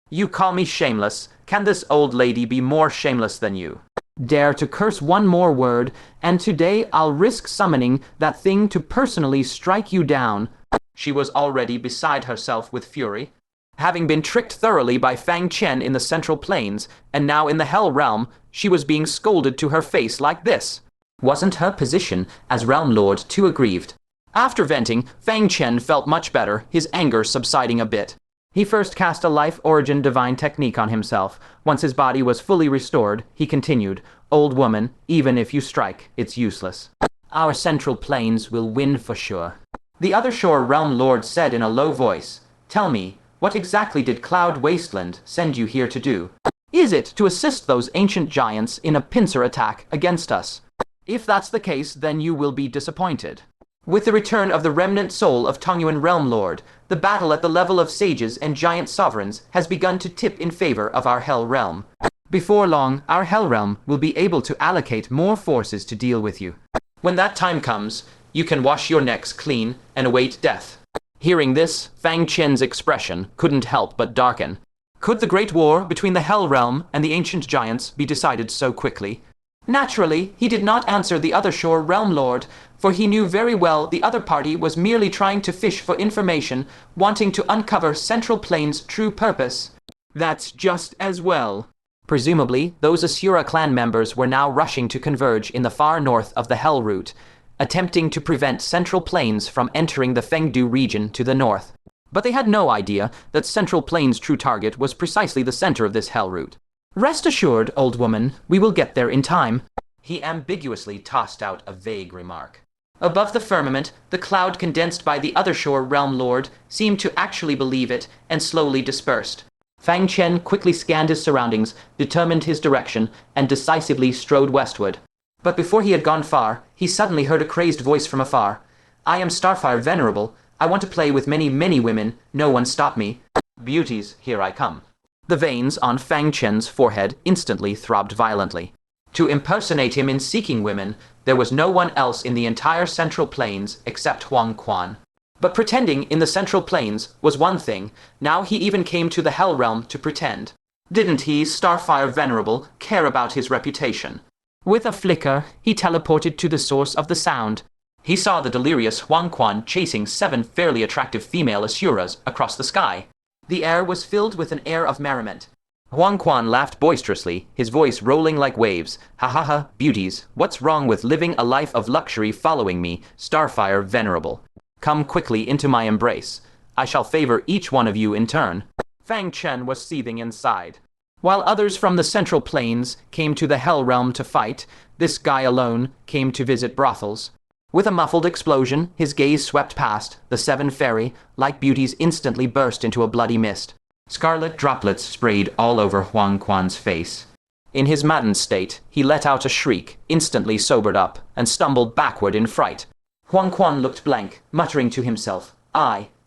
A: you call me shameless. Can this old lady be more shameless than you? Dare to curse one more word, and today I'll risk summoning that thing to personally strike you down." She was already beside herself with fury. Having been tricked thoroughly by Fang Chen in the Central Plains, and now in the Hell Realm, she was being scolded to her face like this. Wasn't her position as Realm Lord too aggrieved? After venting, Fang Chen felt much better, his anger subsiding a bit. He first cast a life origin divine technique on himself. Once his body was fully restored, he continued, "Old woman, even if you strike, it's useless. Our Central Plains will win for sure." The other shore Realm Lord said in a low voice, "Tell me, what exactly did Cloud Wasteland send you here to do? Is it to assist those ancient giants in a pincer attack against us? If that's the case, then you will be disappointed. With the return of the remnant soul of Tongyuan Realm Lord, the battle at the level of sages and giant sovereigns has begun to tip in favor of our Hell Realm. Before long, our Hell Realm will be able to allocate more forces to deal with you. When that time comes, you can wash your necks clean and await death." Hearing this, Fang Chen's expression couldn't help but darken. Could the great war between the Hell Realm and the ancient giants be decided so quickly? Naturally, he did not answer the other shore Realm Lord, for he knew very well the other party was merely trying to fish for information, wanting to uncover Central Plains' true purpose. That's just as well. Presumably, those Asura clan members were now rushing to converge in the far north of the Hell Route, attempting to prevent Central Plains from entering the Fengdu region to the north. But they had no idea that Central Plains' true target was precisely the center of this Hell Route. "Rest assured, old woman, we will get there in time." He ambiguously tossed out a vague remark. Above the firmament, the cloud condensed by the other shore Realm Lord seemed to actually believe it and slowly dispersed. Fang Chen quickly scanned his surroundings, determined his direction, and decisively strode westward. But before he had gone far, he suddenly heard a crazed voice from afar. "I am Starfire Venerable. I want to play with many, many women. No one stop me. Beauties, here I come." The veins on Fang Chen's forehead instantly throbbed violently. To impersonate him in seeking women, there was no one else in the entire Central Plains except Huang Quan. But pretending in the Central Plains was one thing. Now he even came to the Hell Realm to pretend. Didn't he, Starfire Venerable, care about his reputation? With a flicker, he teleported to the source of the sound. He saw the delirious Huang Quan chasing 7 fairly attractive female Asuras across the sky. The air was filled with an air of merriment. Huang Quan laughed boisterously, his voice rolling like waves. "Ha ha ha, beauties, what's wrong with living a life of luxury following me, Starfire Venerable? Come quickly into my embrace. I shall favor each one of you in turn." Fang Chen was seething inside. While others from the Central Plains came to the Hell Realm to fight, this guy alone came to visit brothels. With a muffled explosion, his gaze swept past. The 7 fairy, like beauties, instantly burst into a bloody mist. Scarlet droplets sprayed all over Huang Quan's face. In his maddened state, he let out a shriek, instantly sobered up, and stumbled backward in fright. Huang Quan looked blank, muttering to himself,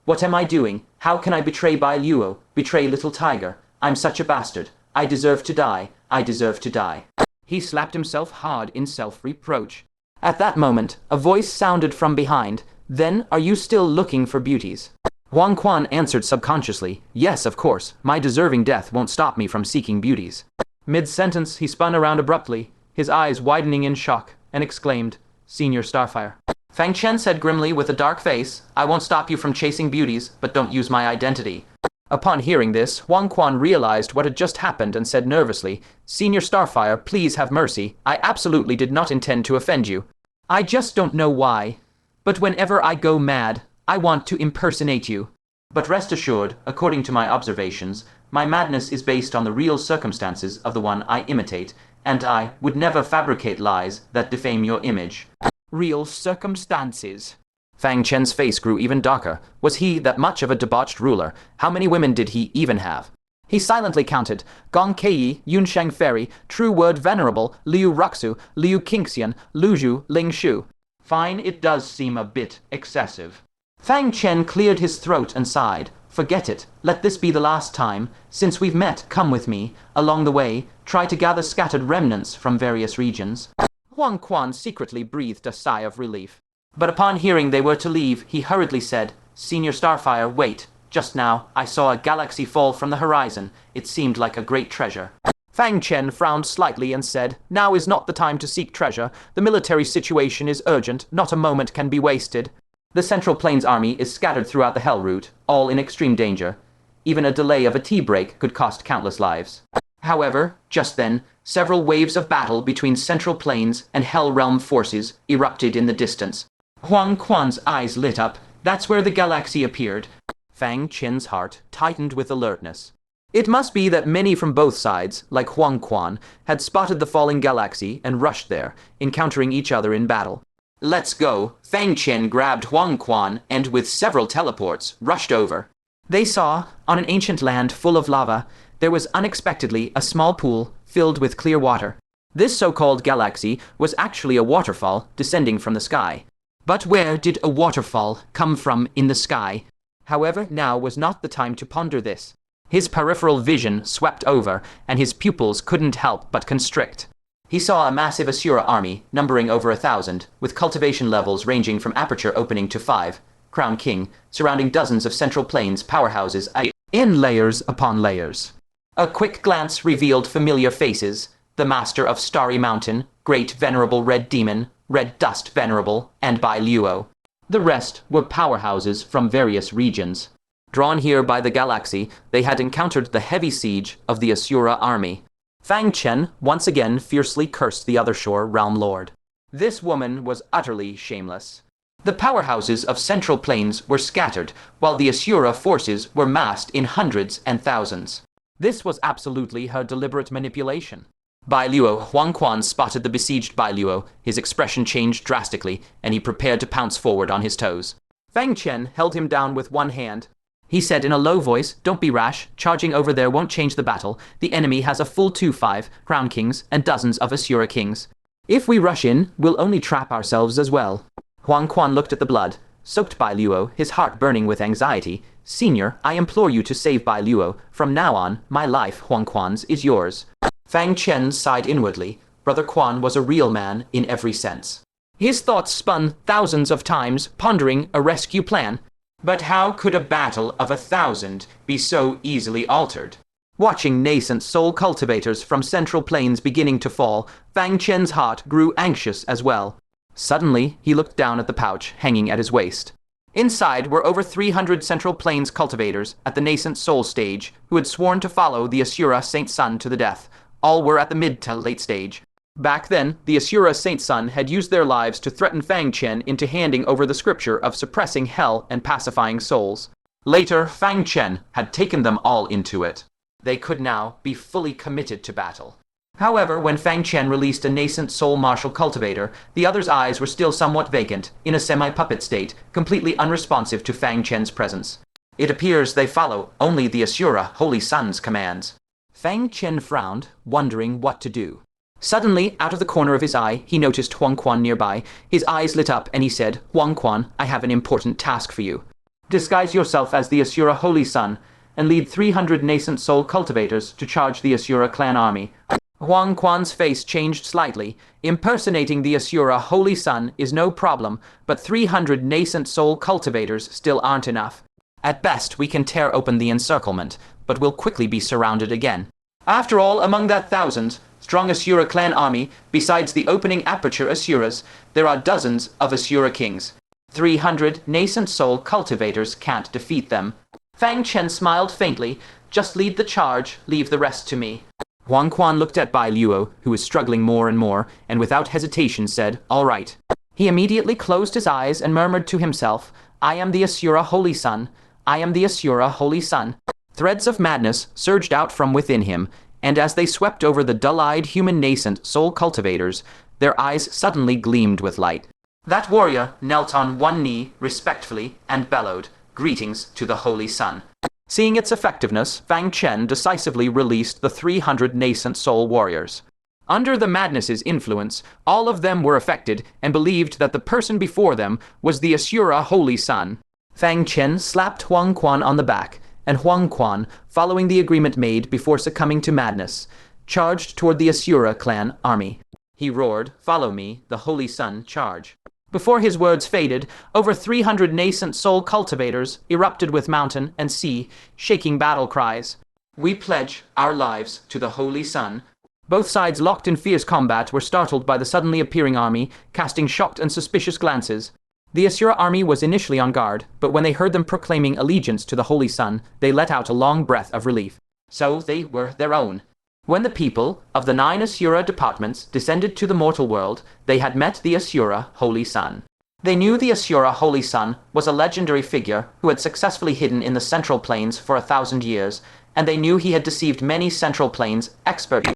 A: What am I doing? How can I betray Bai Luo, betray little tiger? I'm such a bastard. I deserve to die. I deserve to die." He slapped himself hard in self-reproach. At that moment, a voice sounded from behind. "Then, are you still looking for beauties?" Huang Quan answered subconsciously, "Yes, of course. My deserving death won't stop me from seeking beauties." Mid-sentence, he spun around abruptly, his eyes widening in shock, and exclaimed, "Senior Starfire." Fang Chen said grimly with a dark face, "I won't stop you from chasing beauties, but don't use my identity." Upon hearing this, Huang Quan realized what had just happened and said nervously, "Senior Starfire, please have mercy. I absolutely did not intend to offend you. I just don't know why. But whenever I go mad, I want to impersonate you. But rest assured, according to my observations, my madness is based on the real circumstances of the one I imitate, and I would never fabricate lies that defame your image." Real circumstances. Fang Chen's face grew even darker. Was he that much of a debauched ruler? How many women did he even have? He silently counted: Gong Kei, Yunsheng Fairy, True Word Venerable, Liu Ruxu, Liu Qingxian, Luzhu, Ling Shu. Fine, it does seem a bit excessive. Fang Chen cleared his throat and sighed. Forget it. Let this be the last time. Since we've met, come with me. Along the way, try to gather scattered remnants from various regions. Huang Quan secretly breathed a sigh of relief. But upon hearing they were to leave, he hurriedly said, Senior Starfire, wait. Just now, I saw a galaxy fall from the horizon. It seemed like a great treasure. Fang Chen frowned slightly and said, Now is not the time to seek treasure. The military situation is urgent. Not a moment can be wasted. The Central Plains army is scattered throughout the Hell route, all in extreme danger. Even a delay of a tea break could cost countless lives. However, just then, several waves of battle between Central Plains and Hell Realm forces erupted in the distance. Huang Quan's eyes lit up. That's where the galaxy appeared. Fang Chen's heart tightened with alertness. It must be that many from both sides, like Huang Quan, had spotted the falling galaxy and rushed there, encountering each other in battle. Let's go. Fang Chen grabbed Huang Quan and, with several teleports, rushed over. They saw, on an ancient land full of lava, there was unexpectedly a small pool filled with clear water. This so-called galaxy was actually a waterfall descending from the sky. But where did a waterfall come from in the sky? However, now was not the time to ponder this. His peripheral vision swept over, and his pupils couldn't help but constrict. He saw a massive Asura army, numbering over 1,000, with cultivation levels ranging from aperture opening to 5, Crown King, surrounding dozens of Central Plains powerhouses in layers upon layers. A quick glance revealed familiar faces: the Master of Starry Mountain, Great Venerable Red Demon, Red Dust Venerable, and Bai Luo. The rest were powerhouses from various regions. Drawn here by the galaxy, they had encountered the heavy siege of the Asura army. Fang Chen once again fiercely cursed the Other Shore Realm Lord. This woman was utterly shameless. The powerhouses of Central Plains were scattered, while the Asura forces were massed in hundreds and thousands. This was absolutely her deliberate manipulation. Bai Luo, Huang Quan spotted the besieged Bai Luo. His expression changed drastically, and he prepared to pounce forward on his toes. Fang Chen held him down with one hand. He said in a low voice, Don't be rash. Charging over there won't change the battle. The enemy has a full 2-5 Crown Kings and dozens of Asura Kings. If we rush in, we'll only trap ourselves as well. Huang Quan looked at the blood, soaked Bai Luo, his heart burning with anxiety. Senior, I implore you to save Bai Luo. From now on, my life, Huang Quan's, is yours. Fang Chen sighed inwardly. Brother Quan was a real man in every sense. His thoughts spun thousands of times, pondering a rescue plan. But how could a battle of 1,000 be so easily altered? Watching nascent soul cultivators from Central Plains beginning to fall, Fang Chen's heart grew anxious as well. Suddenly, he looked down at the pouch hanging at his waist. Inside were over 300 Central Plains cultivators at the nascent soul stage who had sworn to follow the Asura Saint Sun to the death. All were at the mid to late stage. Back then, the Asura Saint Sun had used their lives to threaten Fang Chen into handing over the scripture of suppressing hell and pacifying souls. Later, Fang Chen had taken them all into it. They could now be fully committed to battle. However, when Fang Chen released a nascent soul martial cultivator, the other's eyes were still somewhat vacant, in a semi-puppet state, completely unresponsive to Fang Chen's presence. It appears they follow only the Asura Holy Sun's commands. Fang Chen frowned, wondering what to do. Suddenly, out of the corner of his eye, he noticed Huang Quan nearby. His eyes lit up and he said, Huang Quan, I have an important task for you. Disguise yourself as the Asura Holy Sun and lead 300 nascent soul cultivators to charge the Asura clan army. Huang Quan's face changed slightly. Impersonating the Asura Holy Sun is no problem, but 300 nascent soul cultivators still aren't enough. At best, we can tear open the encirclement, but we'll quickly be surrounded again. After all, among that thousands strong Asura clan army, besides the opening aperture Asuras, there are dozens of Asura kings. 300 nascent soul cultivators can't defeat them. Fang Chen smiled faintly. Just lead the charge, leave the rest to me. Huang Quan looked at Bai Luo, who was struggling more and more, and without hesitation said, All right. He immediately closed his eyes and murmured to himself, I am the Asura Holy Sun. I am the Asura Holy Sun. Threads of madness surged out from within him, and as they swept over the dull-eyed human nascent soul cultivators, their eyes suddenly gleamed with light. That warrior knelt on one knee respectfully and bellowed, Greetings to the Holy Sun. Seeing its effectiveness, Fang Chen decisively released the 300 nascent soul warriors. Under the madness's influence, all of them were affected and believed that the person before them was the Asura Holy Sun. Fang Chen slapped Huang Quan on the back. and Huang Quan, following the agreement made before succumbing to madness, charged toward the Asura clan army. He roared, "Follow me, the Holy Sun, charge." Before his words faded, over 300 nascent soul cultivators erupted with mountain and sea, shaking battle cries. "We pledge our lives to the Holy Sun." Both sides, locked in fierce combat, were startled by the suddenly appearing army, casting shocked and suspicious glances. The Asura army was initially on guard, but when they heard them proclaiming allegiance to the Holy Sun, they let out a long breath of relief. So they were their own. When the people of the 9 Asura departments descended to the mortal world, they had met the Asura Holy Sun. They knew the Asura Holy Sun was a legendary figure who had successfully hidden in the Central Plains for 1,000 years, and they knew he had deceived many Central Plains experts,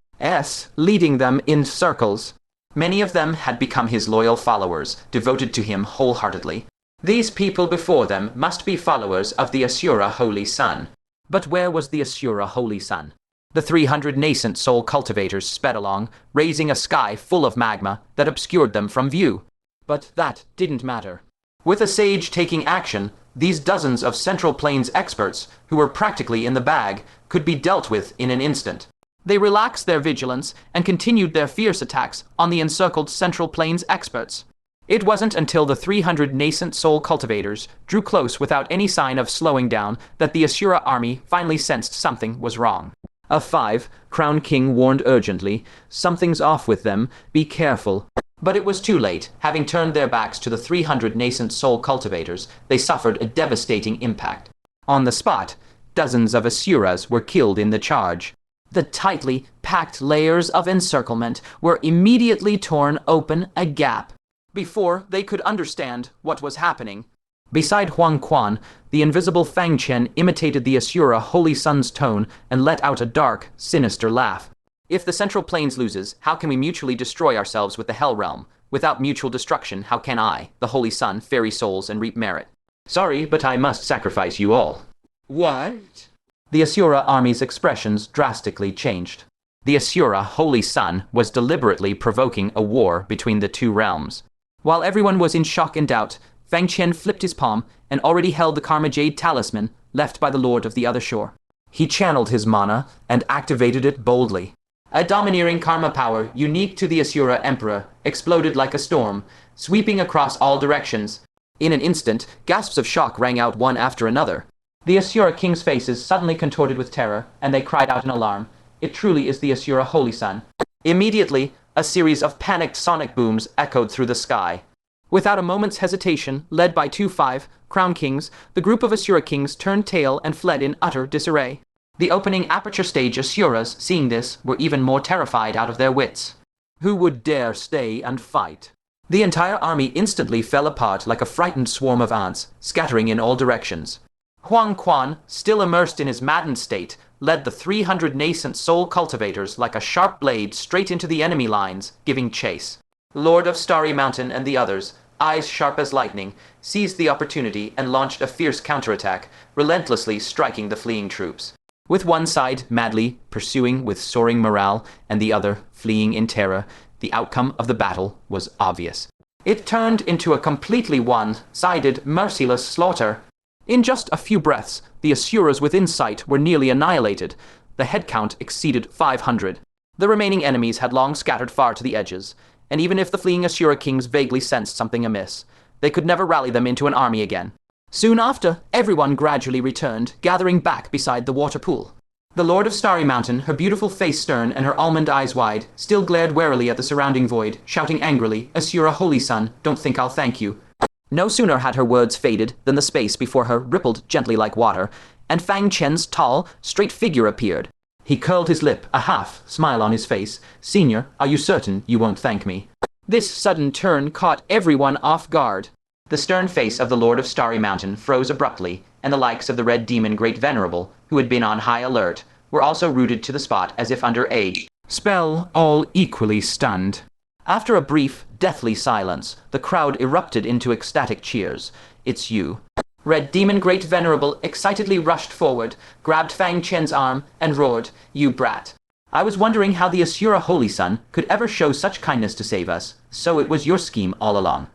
A: leading them in circles. Many of them had become his loyal followers, devoted to him wholeheartedly. These people before them must be followers of the Asura Holy Sun. But where was the Asura Holy Sun? The 300 nascent soul cultivators sped along, raising a sky full of magma that obscured them from view. But that didn't matter. With a sage taking action, these dozens of Central Plains experts, who were practically in the bag, could be dealt with in an instant. They relaxed their vigilance and continued their fierce attacks on the encircled Central Plains experts. It wasn't until the 300 nascent soul cultivators drew close without any sign of slowing down that the Asura army finally sensed something was wrong. Of 5, Crown King warned urgently, "Something's off with them, be careful." But it was too late. Having turned their backs to the 300 nascent soul cultivators, they suffered a devastating impact. On the spot, dozens of Asuras were killed in the charge. The tightly packed layers of encirclement were immediately torn open a gap before they could understand what was happening. Beside Huang Quan, the invisible Fang Chen imitated the Asura Holy Sun's tone and let out a dark, sinister laugh. "If the Central Plains loses, how can we mutually destroy ourselves with the Hell Realm? Without mutual destruction, how can I, the Holy Sun, ferry souls and reap merit? Sorry, but I must sacrifice you all." "What?" The Asura army's expressions drastically changed. The Asura Holy Sun was deliberately provoking a war between the two realms. While everyone was in shock and doubt, Fang Chen flipped his palm and already held the Karma Jade talisman left by the Lord of the Other Shore. He channeled his mana and activated it boldly. A domineering karma power unique to the Asura Emperor exploded like a storm, sweeping across all directions. In an instant, gasps of shock rang out one after another. The Asura King's faces suddenly contorted with terror, and they cried out in alarm. It truly is the Asura Holy Sun. Immediately, a series of panicked sonic booms echoed through the sky. Without a moment's hesitation, led by 2-5 Crown Kings, the group of Asura Kings turned tail and fled in utter disarray. The opening aperture stage Asuras, seeing this, were even more terrified out of their wits. Who would dare stay and fight? The entire army instantly fell apart like a frightened swarm of ants, scattering in all directions. Huang Quan, still immersed in his maddened state, led the 300 nascent soul cultivators like a sharp blade straight into the enemy lines, giving chase. Lord of Starry Mountain and the others, eyes sharp as lightning, seized the opportunity and launched a fierce counterattack, relentlessly striking the fleeing troops. With one side madly pursuing with soaring morale and the other fleeing in terror, the outcome of the battle was obvious. It turned into a completely one-sided, merciless slaughter. In just a few breaths, the Asuras within sight were nearly annihilated. The head count exceeded 500. The remaining enemies had long scattered far to the edges, and even if the fleeing Asura kings vaguely sensed something amiss, they could never rally them into an army again. Soon after, everyone gradually returned, gathering back beside the water pool. The Lord of Starry Mountain, her beautiful face stern and her almond eyes wide, still glared warily at the surrounding void, shouting angrily, "Asura Holy Sun, don't think I'll thank you." No sooner had her words faded than the space before her rippled gently like water, and Fang Chen's tall, straight figure appeared. He curled his lip, a half-smile on his face. "Senior, are you certain you won't thank me?" This sudden turn caught everyone off guard. The stern face of the Lord of Starry Mountain froze abruptly, and the likes of the Red Demon Great Venerable, who had been on high alert, were also rooted to the spot as if under a spell, all equally stunned. After a brief, deathly silence, the crowd erupted into ecstatic cheers. "It's you." Red Demon Great Venerable excitedly rushed forward, grabbed Fang Chen's arm, and roared, "You brat. I was wondering how the Asura Holy Sun could ever show such kindness to save us, so it was your scheme all along."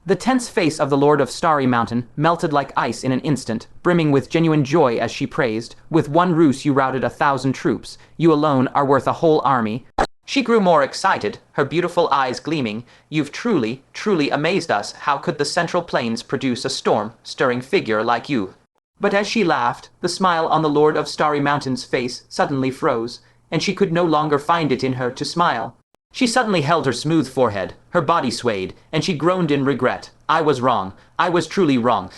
A: The tense face of the Lord of Starry Mountain melted like ice in an instant, brimming with genuine joy as she praised, "With one ruse you routed 1,000 troops. You alone are worth a whole army." She grew more excited, her beautiful eyes gleaming. "You've truly, truly amazed us. How could the Central Plains produce a storm-stirring figure like you?" But as she laughed, the smile on the Lord of Starry Mountain's face suddenly froze, and she could no longer find it in her to smile. She suddenly held her smooth forehead, her body swayed, and she groaned in regret. "I was wrong. I was truly wrong.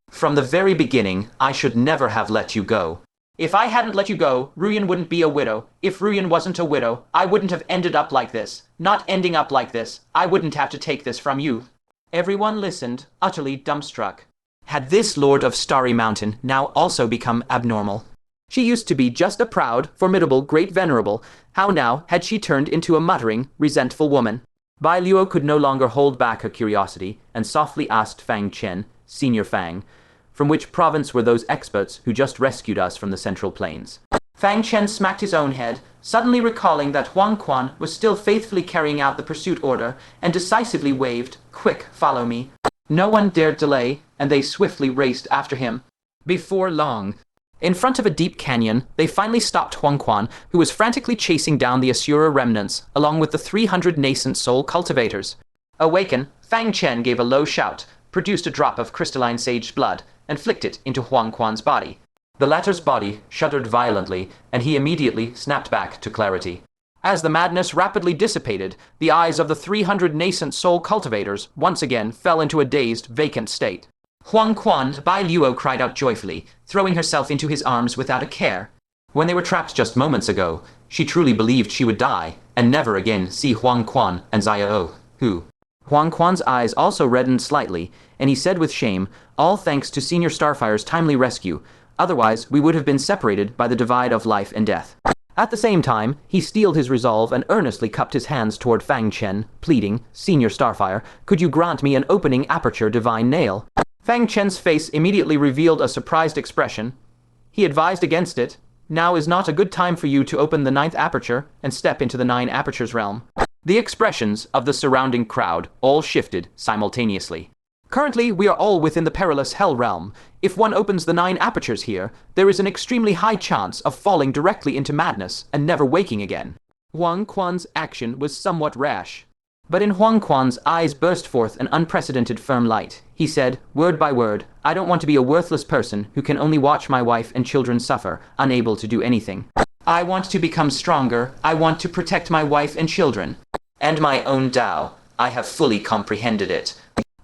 A: From the very beginning, I should never have let you go. If I hadn't let you go, Ruyan wouldn't be a widow. If Ruyan wasn't a widow, I wouldn't have ended up like this. Not ending up like this. I wouldn't have to take this from you." Everyone listened, utterly dumbstruck. Had this Lord of Starry Mountain now also become abnormal? She used to be just a proud, formidable, great venerable. How now had she turned into a muttering, resentful woman? Bai Luo could no longer hold back her curiosity, and softly asked Fang Chen, Senior Fang, "From which province were those experts who just rescued us from the Central Plains?" Fang Chen smacked his own head, suddenly recalling that Huang Quan was still faithfully carrying out the pursuit order, and decisively waved, "Quick, follow me." No one dared delay, and they swiftly raced after him. Before long, in front of a deep canyon, they finally stopped Huang Quan, who was frantically chasing down the Asura remnants, along with the 300 nascent soul cultivators. Awaken, Fang Chen gave a low shout, produced a drop of crystalline sage blood, and flicked it into Huang Quan's body. The latter's body shuddered violently, and he immediately snapped back to clarity. As the madness rapidly dissipated, the eyes of the 300 nascent soul cultivators once again fell into a dazed, vacant state. "Huang Quan!" Bai Luo cried out joyfully, throwing herself into his arms without a care. When they were trapped just moments ago, she truly believed she would die, and never again see Huang Quan and Xiao, who. Huang Quan's eyes also reddened slightly, and he said with shame, "All thanks to Senior Starfire's timely rescue. Otherwise, we would have been separated by the divide of life and death." At the same time, he steeled his resolve and earnestly cupped his hands toward Fang Chen, pleading, "Senior Starfire, could you grant me an opening aperture divine nail?" Fang Chen's face immediately revealed a surprised expression. He advised against it. "Now is not a good time for you to open the 9th aperture and step into the 9 apertures realm." The expressions of the surrounding crowd all shifted simultaneously. "Currently, we are all within the perilous hell realm. If one opens the 9 apertures here, there is an extremely high chance of falling directly into madness and never waking again." Huang Quan's action was somewhat rash, but in Huang Quan's eyes burst forth an unprecedented firm light. He said, word by word, "I don't want to be a worthless person who can only watch my wife and children suffer, unable to do anything. I want to become stronger. I want to protect my wife and children. And my own Tao. I have fully comprehended it."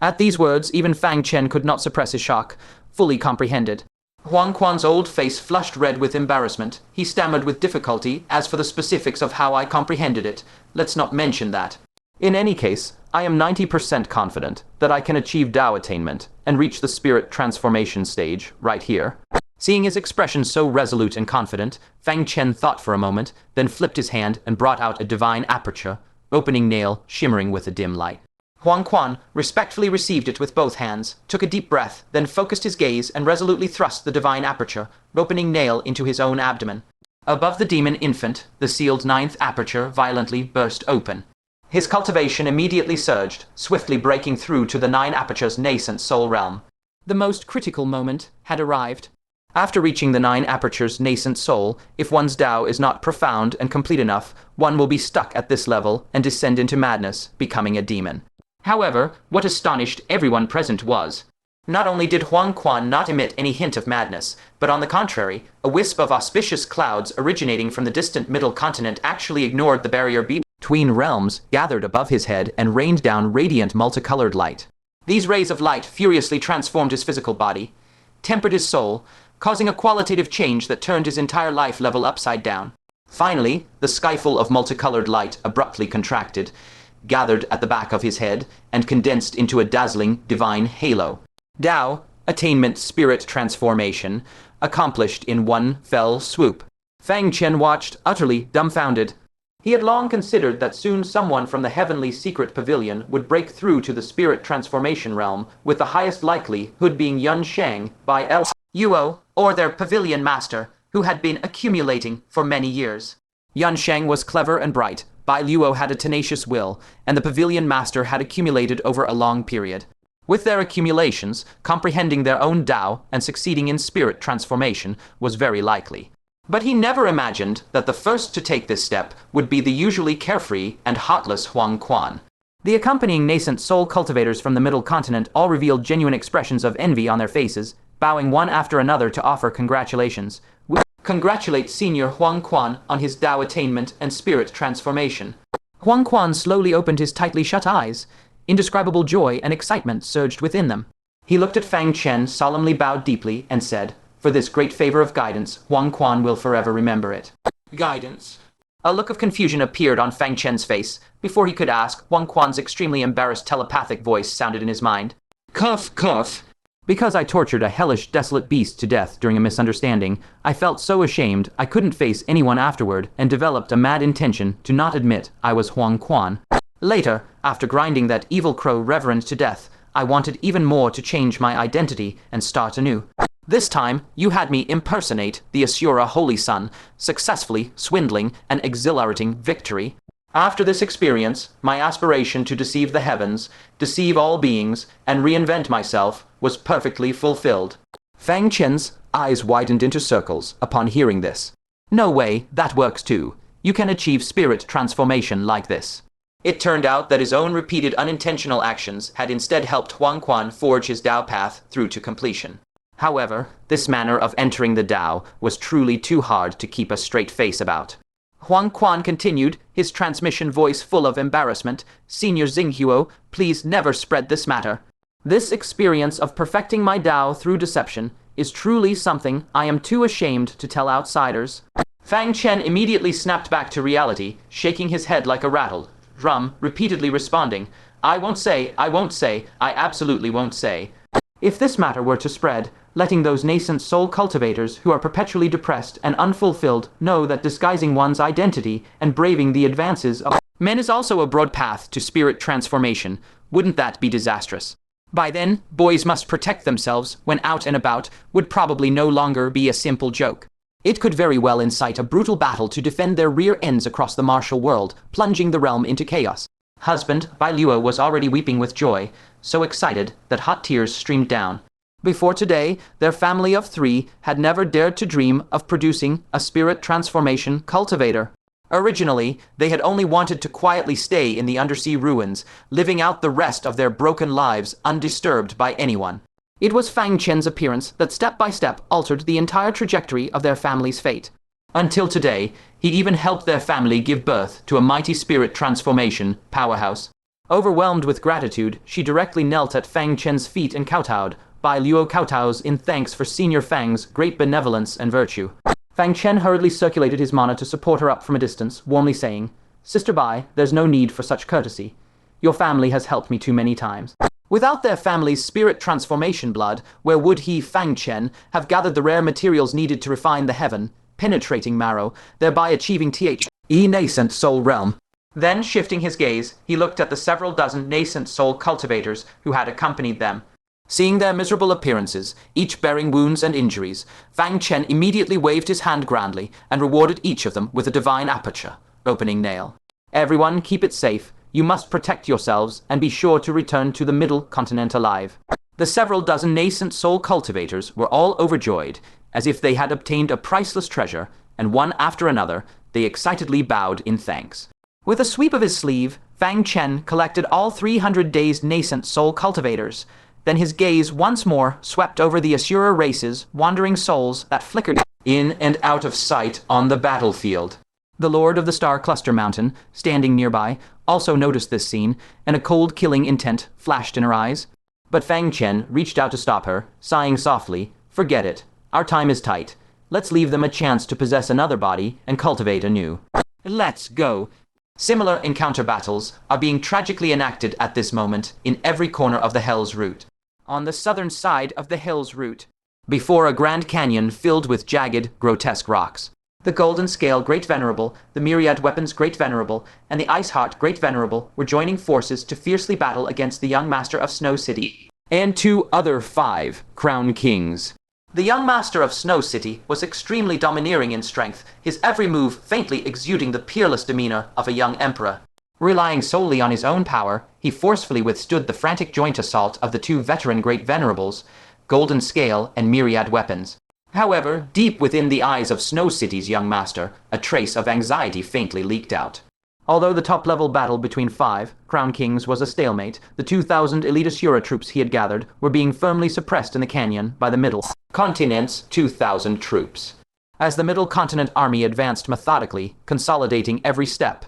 A: At these words, even Fang Chen could not suppress his shock. Fully comprehended. Huang Quan's old face flushed red with embarrassment. He stammered with difficulty, "As for the specifics of how I comprehended it, let's not mention that. In any case, I am 90% confident that I can achieve Tao attainment and reach the spirit transformation stage right here." Seeing his expression so resolute and confident, Fang Chen thought for a moment, then flipped his hand and brought out a divine aperture, opening nail shimmering with a dim light. Huang Quan respectfully received it with both hands, took a deep breath, then focused his gaze and resolutely thrust the divine aperture, opening nail into his own abdomen. Above the demon infant, the sealed 9th aperture violently burst open. His cultivation immediately surged, swiftly breaking through to the 9 aperture's nascent soul realm. The most critical moment had arrived. After reaching the 9 aperture's nascent soul, if one's Tao is not profound and complete enough, one will be stuck at this level and descend into madness, becoming a demon. However, what astonished everyone present was, not only did Huang Quan not emit any hint of madness, but on the contrary, a wisp of auspicious clouds originating from the distant middle continent actually ignored the barrier between realms, gathered above his head, and rained down radiant multicolored light. These rays of light furiously transformed his physical body, tempered his soul, causing a qualitative change that turned his entire life level upside down. Finally, the skyful of multicolored light abruptly contracted, gathered at the back of his head, and condensed into a dazzling divine halo. Tao, attainment spirit transformation, accomplished in one fell swoop. Fang Chen watched, utterly dumbfounded. He had long considered that soon someone from the heavenly secret pavilion would break through to the spirit transformation realm, with the highest likelihood being Yun Shang by Luo, or their pavilion master, who had been accumulating for many years. Yun Shang was clever and bright. Bai Luo had a tenacious will, and the pavilion master had accumulated over a long period. With their accumulations, comprehending their own Tao and succeeding in spirit transformation was very likely. But he never imagined that the first to take this step would be the usually carefree and heartless Huang Quan. The accompanying nascent soul cultivators from the Middle Continent all revealed genuine expressions of envy on their faces, bowing one after another to offer congratulations. We congratulate Senior Huang Quan on his Tao attainment and spirit transformation. Huang Quan slowly opened his tightly shut eyes. Indescribable joy and excitement surged within them. He looked at Fang Chen, solemnly bowed deeply, and said, "For this great favor of guidance, Huang Quan will forever remember it." Guidance? A look of confusion appeared on Fang Chen's face. Before he could ask, Huang Quan's extremely embarrassed telepathic voice sounded in his mind. "Cough, cough. Because I tortured a hellish, desolate beast to death during a misunderstanding, I felt so ashamed I couldn't face anyone afterward and developed a mad intention to not admit I was Huang Quan. Later, after grinding that evil crow reverend to death, I wanted even more to change my identity and start anew. This time, you had me impersonate the Asura Holy Sun, successfully swindling an exhilarating victory. After this experience, my aspiration to deceive the heavens, deceive all beings, and reinvent myself was perfectly fulfilled." Fang Chen's eyes widened into circles upon hearing this. "No way, that works too. You can achieve spirit transformation like this." It turned out that his own repeated unintentional actions had instead helped Huang Quan forge his Tao path through to completion. However, this manner of entering the Tao was truly too hard to keep a straight face about. Huang Quan continued, his transmission voice full of embarrassment. "Senior Xinghuo, please never spread this matter. This experience of perfecting my Tao through deception is truly something I am too ashamed to tell outsiders." Fang Chen immediately snapped back to reality, shaking his head like a rattled drum, repeatedly responding, I won't say, I absolutely won't say." If this matter were to spread, letting those nascent soul cultivators who are perpetually depressed and unfulfilled know that disguising one's identity and braving the advances of men is also a broad path to spirit transformation, wouldn't that be disastrous? By then, boys must protect themselves when out and about would probably no longer be a simple joke. It could very well incite a brutal battle to defend their rear ends across the martial world, plunging the realm into chaos. Husband Bai Luo was already weeping with joy, so excited that hot tears streamed down. Before today, their family of 3 had never dared to dream of producing a spirit transformation cultivator. Originally, they had only wanted to quietly stay in the undersea ruins, living out the rest of their broken lives undisturbed by anyone. It was Fang Chen's appearance that step by step altered the entire trajectory of their family's fate. Until today, he even helped their family give birth to a mighty spirit transformation powerhouse. Overwhelmed with gratitude, she directly knelt at Fang Chen's feet and kowtowed, Bai Luo kowtows in thanks for Senior Fang's great benevolence and virtue. Fang Chen hurriedly circulated his mana to support her up from a distance, warmly saying, "Sister Bai, there's no need for such courtesy. Your family has helped me too many times." Without their family's spirit transformation blood, where would he, Fang Chen, have gathered the rare materials needed to refine the heaven, penetrating marrow, thereby achieving the nascent soul realm? Then, shifting his gaze, he looked at the several dozen nascent soul cultivators who had accompanied them. Seeing their miserable appearances, each bearing wounds and injuries, Fang Chen immediately waved his hand grandly and rewarded each of them with a divine aperture, opening nail. "Everyone, keep it safe. You must protect yourselves and be sure to return to the Middle Continent alive." The several dozen nascent soul cultivators were all overjoyed, as if they had obtained a priceless treasure, and one after another, they excitedly bowed in thanks. With a sweep of his sleeve, Fang Chen collected all 300 dazed nascent soul cultivators. Then his gaze once more swept over the Asura race's wandering souls that flickered in and out of sight on the battlefield. The Lord of the Star Cluster Mountain, standing nearby, also noticed this scene, and a cold killing intent flashed in her eyes. But Fang Chen reached out to stop her, sighing softly, "Forget it. Our time is tight. Let's leave them a chance to possess another body and cultivate anew. Let's go." Similar encounter battles are being tragically enacted at this moment in every corner of the Hell's Route. On the southern side of the Hell's Route, before a grand canyon filled with jagged, grotesque rocks, the Golden Scale Great Venerable, the Myriad Weapons Great Venerable, and the Ice Heart Great Venerable were joining forces to fiercely battle against the young Master of Snow City and 2 other 5 Crown Kings. The young Master of Snow City was extremely domineering in strength, his every move faintly exuding the peerless demeanor of a young emperor. Relying solely on his own power, he forcefully withstood the frantic joint assault of the two veteran Great Venerables, Golden Scale and Myriad Weapons. However, deep within the eyes of Snow City's young master, a trace of anxiety faintly leaked out. Although the top-level battle between 5 Crown Kings was a stalemate, the 2,000 elite Asura troops he had gathered were being firmly suppressed in the canyon by the Middle Continent's 2,000 troops. As the Middle Continent army advanced methodically, consolidating every step,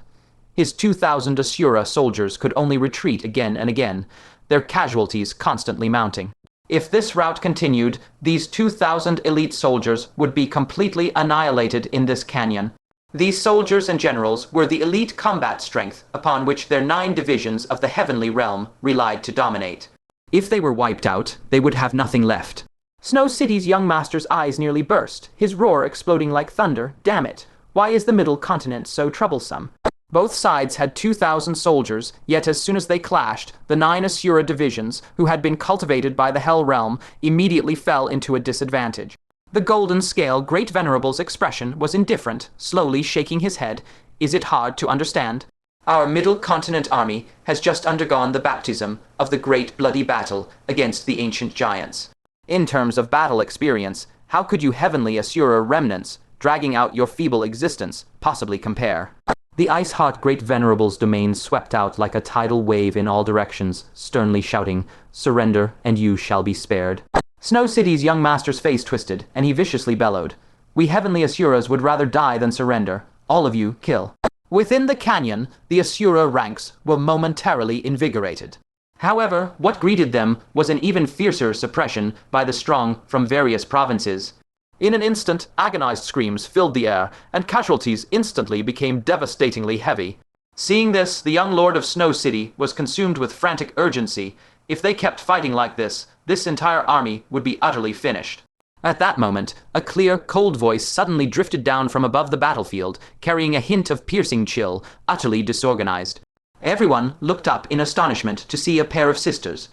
A: his 2,000 Asura soldiers could only retreat again and again, their casualties constantly mounting. If this route continued, these 2,000 elite soldiers would be completely annihilated in this canyon. These soldiers and generals were the elite combat strength upon which their 9 divisions of the Heavenly Realm relied to dominate. If they were wiped out, they would have nothing left. Snow City's young master's eyes nearly burst, his roar exploding like thunder. Damn it! Why is the Middle Continent so troublesome? Both sides had 2,000 soldiers, yet as soon as they clashed, the 9 Asura divisions, who had been cultivated by the Hell Realm, immediately fell into a disadvantage. The Golden Scale Great Venerable's expression was indifferent, slowly shaking his head. Is it hard to understand? Our Middle Continent army has just undergone the baptism of the great bloody battle against the ancient giants. In terms of battle experience, how could you heavenly Asura remnants, dragging out your feeble existence, possibly compare? The ice-hot Great Venerable's domain swept out like a tidal wave in all directions, sternly shouting, "Surrender, and you shall be spared." Snow City's young master's face twisted, and he viciously bellowed, "We heavenly Asuras would rather die than surrender. All of you, kill." Within the canyon, the Asura ranks were momentarily invigorated. However, what greeted them was an even fiercer suppression by the strong from various provinces. In an instant, agonized screams filled the air, and casualties instantly became devastatingly heavy. Seeing this, the young lord of Snow City was consumed with frantic urgency. If they kept fighting like this entire army would be utterly finished. At that moment, a clear, cold voice suddenly drifted down from above the battlefield, carrying a hint of piercing chill, utterly disorganized. Everyone looked up in astonishment to see a pair of sisters,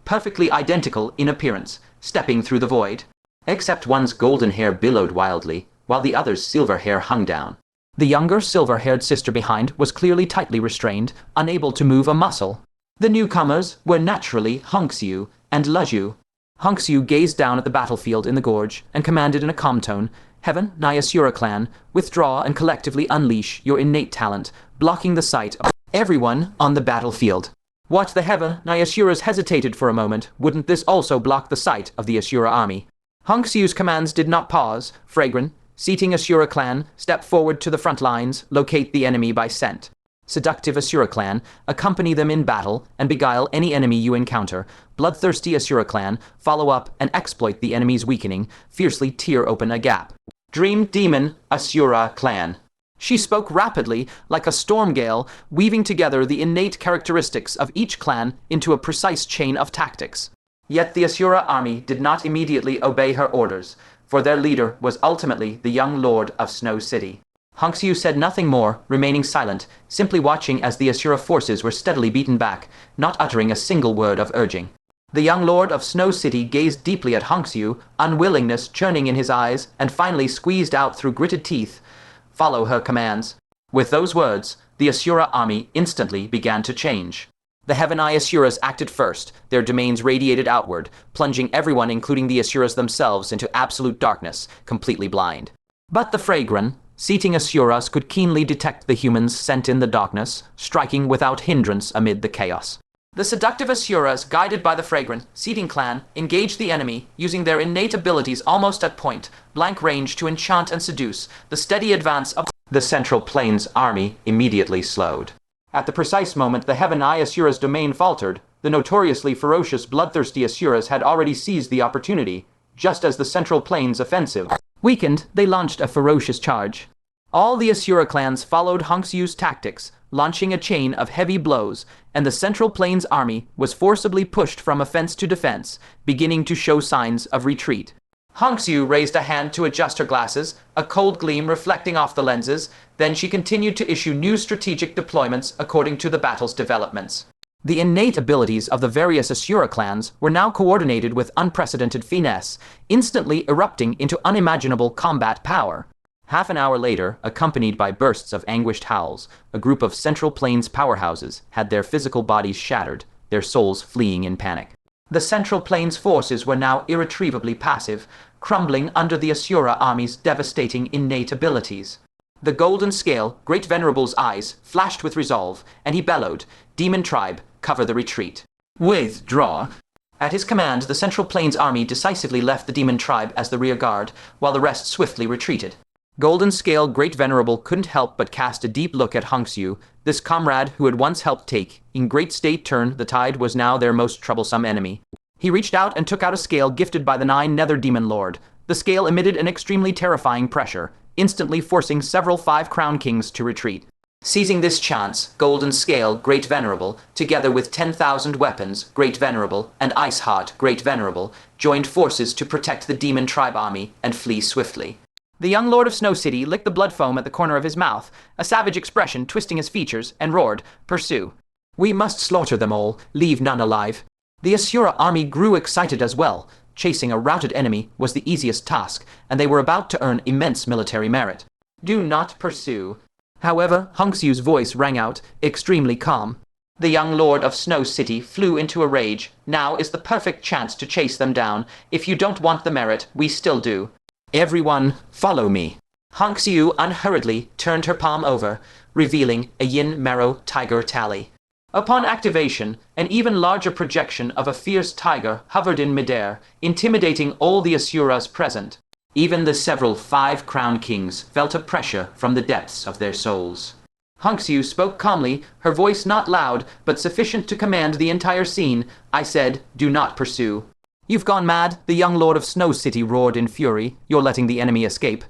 A: perfectly identical in appearance, stepping through the void. Except one's golden hair billowed wildly, while the other's silver hair hung down. The younger, silver-haired sister behind was clearly tightly restrained, unable to move a muscle. The newcomers were naturally Hunxiu and Leju. Hunxiu gazed down at the battlefield in the gorge and commanded in a calm tone, "Heaven, Asura clan, withdraw and collectively unleash your innate talent, blocking the sight of everyone on the battlefield." What the Heaven, Asuras hesitated for a moment. Wouldn't this also block the sight of the Asura army? Hunxiu's commands did not pause. Fragrant, seating Asura clan, step forward to the front lines, locate the enemy by scent. Seductive Asura clan, accompany them in battle and beguile any enemy you encounter. Bloodthirsty Asura clan, follow up and exploit the enemy's weakening, fiercely tear open a gap. Dream Demon Asura clan. She spoke rapidly, like a storm gale, weaving together the innate characteristics of each clan into a precise chain of tactics. Yet the Asura army did not immediately obey her orders, for their leader was ultimately the young lord of Snow City. Hunxiu said nothing more, remaining silent, simply watching as the Asura forces were steadily beaten back, not uttering a single word of urging. The young lord of Snow City gazed deeply at Hunxiu, unwillingness churning in his eyes, and finally squeezed out through gritted teeth, "Follow her commands." With those words, the Asura army instantly began to change. The Heaven Eye Asuras acted first, their domains radiated outward, plunging everyone including the Asuras themselves into absolute darkness, completely blind. But the Fragran, seating Asuras could keenly detect the humans sent in the darkness, striking without hindrance amid the chaos. The seductive Asuras, guided by the Fragran, seating clan, engaged the enemy, using their innate abilities almost at point, blank range to enchant and seduce. The steady advance of the Central Plains army immediately slowed. At the precise moment the Heaven Eye Asura's domain faltered, the notoriously ferocious, bloodthirsty Asuras had already seized the opportunity, just as the Central Plains offensive. Weakened, they launched a ferocious charge. All the Asura clans followed Hunxiu's tactics, launching a chain of heavy blows, and the Central Plains army was forcibly pushed from offense to defense, beginning to show signs of retreat. Hunxiu raised a hand to adjust her glasses, a cold gleam reflecting off the lenses, then she continued to issue new strategic deployments according to the battle's developments. The innate abilities of the various Asura clans were now coordinated with unprecedented finesse, instantly erupting into unimaginable combat power. Half an hour later, accompanied by bursts of anguished howls, a group of Central Plains powerhouses had their physical bodies shattered, their souls fleeing in panic. The Central Plains forces were now irretrievably passive, crumbling under the Asura army's devastating innate abilities. The golden scale, Great Venerable's eyes, flashed with resolve, and he bellowed, "Demon tribe, cover the retreat." "Withdraw." At his command, the Central Plains army decisively left the demon tribe as the rear guard, while the rest swiftly retreated. Golden Scale Great Venerable couldn't help but cast a deep look at Hongxiu, this comrade who had once helped take, in great state turn, the tide was now their most troublesome enemy. He reached out and took out a scale gifted by the 9 Nether Demon Lord. The scale emitted an extremely terrifying pressure, instantly forcing several 5 Crown Kings to retreat. Seizing this chance, Golden Scale Great Venerable, together with 10,000 weapons, Great Venerable, and Ice Heart Great Venerable, joined forces to protect the demon tribe army and flee swiftly. The young Lord of Snow City licked the blood foam at the corner of his mouth, a savage expression twisting his features, and roared, "Pursue! We must slaughter them all, leave none alive." The Asura army grew excited as well. Chasing a routed enemy was the easiest task, and they were about to earn immense military merit. "Do not pursue." However, Hongxiu's voice rang out, extremely calm. The young Lord of Snow City flew into a rage. "Now is the perfect chance to chase them down. If you don't want the merit, we still do. Everyone, follow me." Hongxiu unhurriedly turned her palm over, revealing a yin marrow tiger tally. Upon activation, an even larger projection of a fierce tiger hovered in midair, intimidating all the Asuras present. Even the several 5 Crown Kings felt a pressure from the depths of their souls. Hongxiu spoke calmly, her voice not loud, but sufficient to command the entire scene. "I said, do not pursue." "You've gone mad," the young Lord of Snow City roared in fury. "You're letting the enemy escape.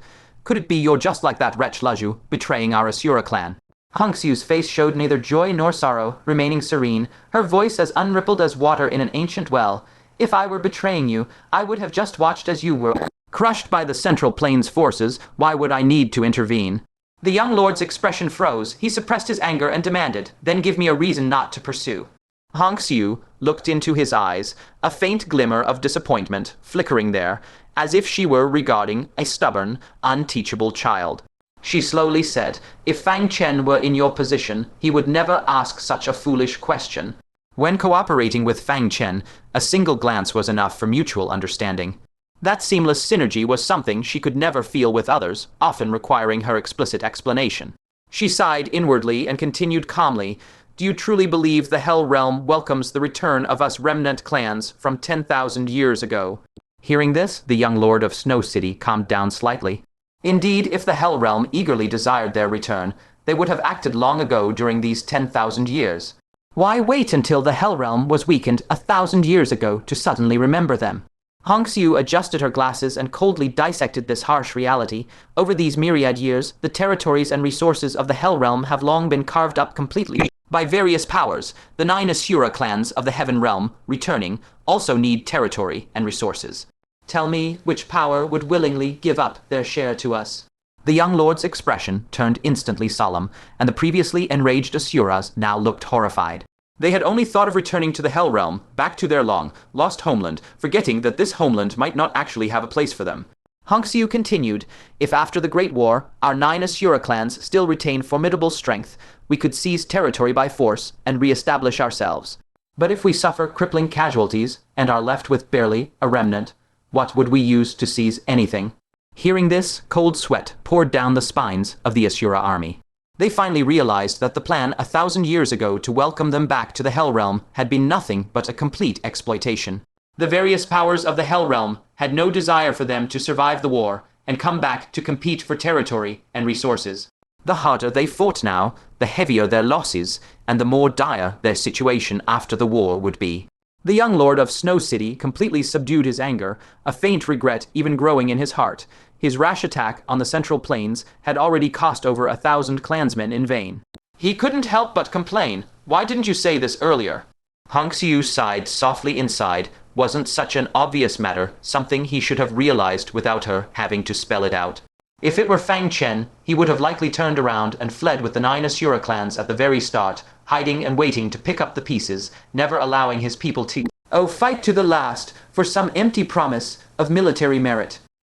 A: Could it be you're just like that wretch Laju, betraying our Asura clan?" Hongxiu's face showed neither joy nor sorrow, remaining serene, her voice as unrippled as water in an ancient well. "If I were betraying you, I would have just watched as you were crushed by the Central Plains forces. Why would I need to intervene?" The young lord's expression froze. He suppressed his anger and demanded, "Then give me a reason not to pursue." Hongxiu looked into his eyes, a faint glimmer of disappointment flickering there, as if she were regarding a stubborn, unteachable child. She slowly said, "If Fang Chen were in your position, he would never ask such a foolish question." When cooperating with Fang Chen, a single glance was enough for mutual understanding. That seamless synergy was something she could never feel with others, often requiring her explicit explanation. She sighed inwardly and continued calmly, "Do you truly believe the Hell Realm welcomes the return of us remnant clans from 10,000 years ago?" Hearing this, the young Lord of Snow City calmed down slightly. Indeed, if the Hell Realm eagerly desired their return, they would have acted long ago during these 10,000 years. Why wait until the Hell Realm was weakened 1,000 years ago to suddenly remember them? Hongxiu adjusted her glasses and coldly dissected this harsh reality. Over these myriad years, the territories and resources of the Hell Realm have long been carved up completely by various powers. The 9 Asura clans of the Heaven Realm, returning, also need territory and resources. Tell me which power would willingly give up their share to us. The young lord's expression turned instantly solemn, and the previously enraged Asuras now looked horrified. They had only thought of returning to the Hell Realm, back to their long-lost homeland, forgetting that this homeland might not actually have a place for them. Hongxiu continued, "If after the Great War, our 9 Asura clans still retain formidable strength, we could seize territory by force and re-establish ourselves. But if we suffer crippling casualties and are left with barely a remnant, what would we use to seize anything?" Hearing this, cold sweat poured down the spines of the Asura army. They finally realized that the plan 1,000 years ago to welcome them back to the Hell Realm had been nothing but a complete exploitation. The various powers of the Hell Realm had no desire for them to survive the war and come back to compete for territory and resources. The harder they fought now, the heavier their losses, and the more dire their situation after the war would be. The young Lord of Snow City completely subdued his anger, a faint regret even growing in his heart. His rash attack on the Central Plains had already cost over 1,000 clansmen in vain. He couldn't help but complain, "Why didn't you say this earlier?" Hongxiu sighed softly inside. Wasn't such an obvious matter something he should have realized without her having to spell it out? If it were Fang Chen, he would have likely turned around and fled with the 9 Asura clans at the very start, hiding and waiting to pick up the pieces, never allowing his people to fight to the last for some empty promise of military merit.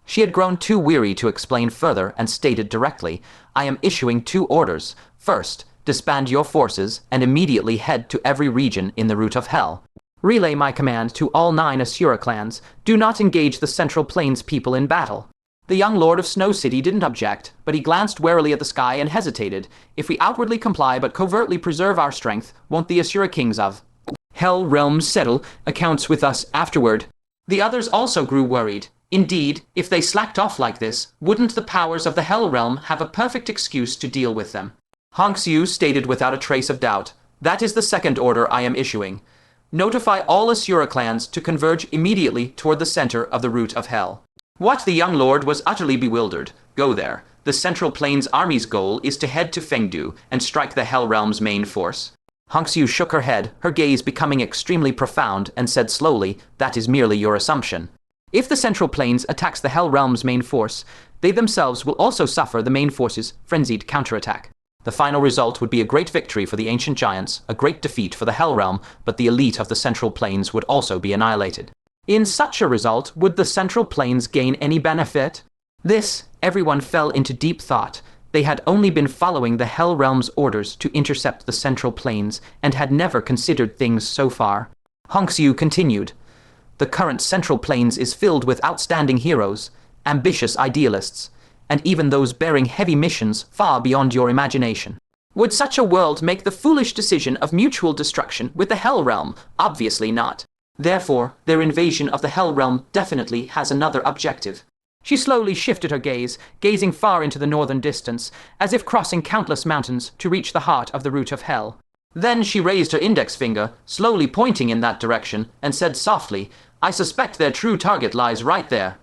A: She had grown too weary to explain further and stated directly, I am issuing 2 orders. First, disband your forces and immediately head to every region in the route of hell. Relay my command to all 9 Asura clans. Do not engage the Central Plains people in battle. The young lord of Snow City didn't object, but he glanced warily at the sky and hesitated. If we outwardly comply but covertly preserve our strength, won't the Asura kings of Hell realms settle accounts with us afterward? The others also grew worried. Indeed, if they slacked off like this, wouldn't the powers of the Hell realm have a perfect excuse to deal with them? Hong Xiu stated without a trace of doubt, that is the second order I am issuing. Notify all Asura clans to converge immediately toward the center of the route of hell. What? The young lord was utterly bewildered. Go there. The Central Plains Army's goal is to head to Fengdu and strike the Hell Realm's main force. Hong Xiu shook her head, her gaze becoming extremely profound, and said slowly, that is merely your assumption. If the Central Plains attacks the Hell Realm's main force, they themselves will also suffer the main force's frenzied counterattack. The final result would be a great victory for the ancient giants, a great defeat for the Hell Realm, but the elite of the Central Plains would also be annihilated. In such a result, would the Central Plains gain any benefit? Everyone fell into deep thought. They had only been following the Hell Realm's orders to intercept the Central Plains and had never considered things so far. Hong Xiu continued. The current Central Plains is filled with outstanding heroes, ambitious idealists, and even those bearing heavy missions far beyond your imagination. Would such a world make the foolish decision of mutual destruction with the Hell Realm? Obviously not. Therefore, their invasion of the Hell Realm definitely has another objective. She slowly shifted her gaze, gazing far into the northern distance, as if crossing countless mountains to reach the heart of the root of hell. Then she raised her index finger, slowly pointing in that direction, and said softly, I suspect their true target lies right there.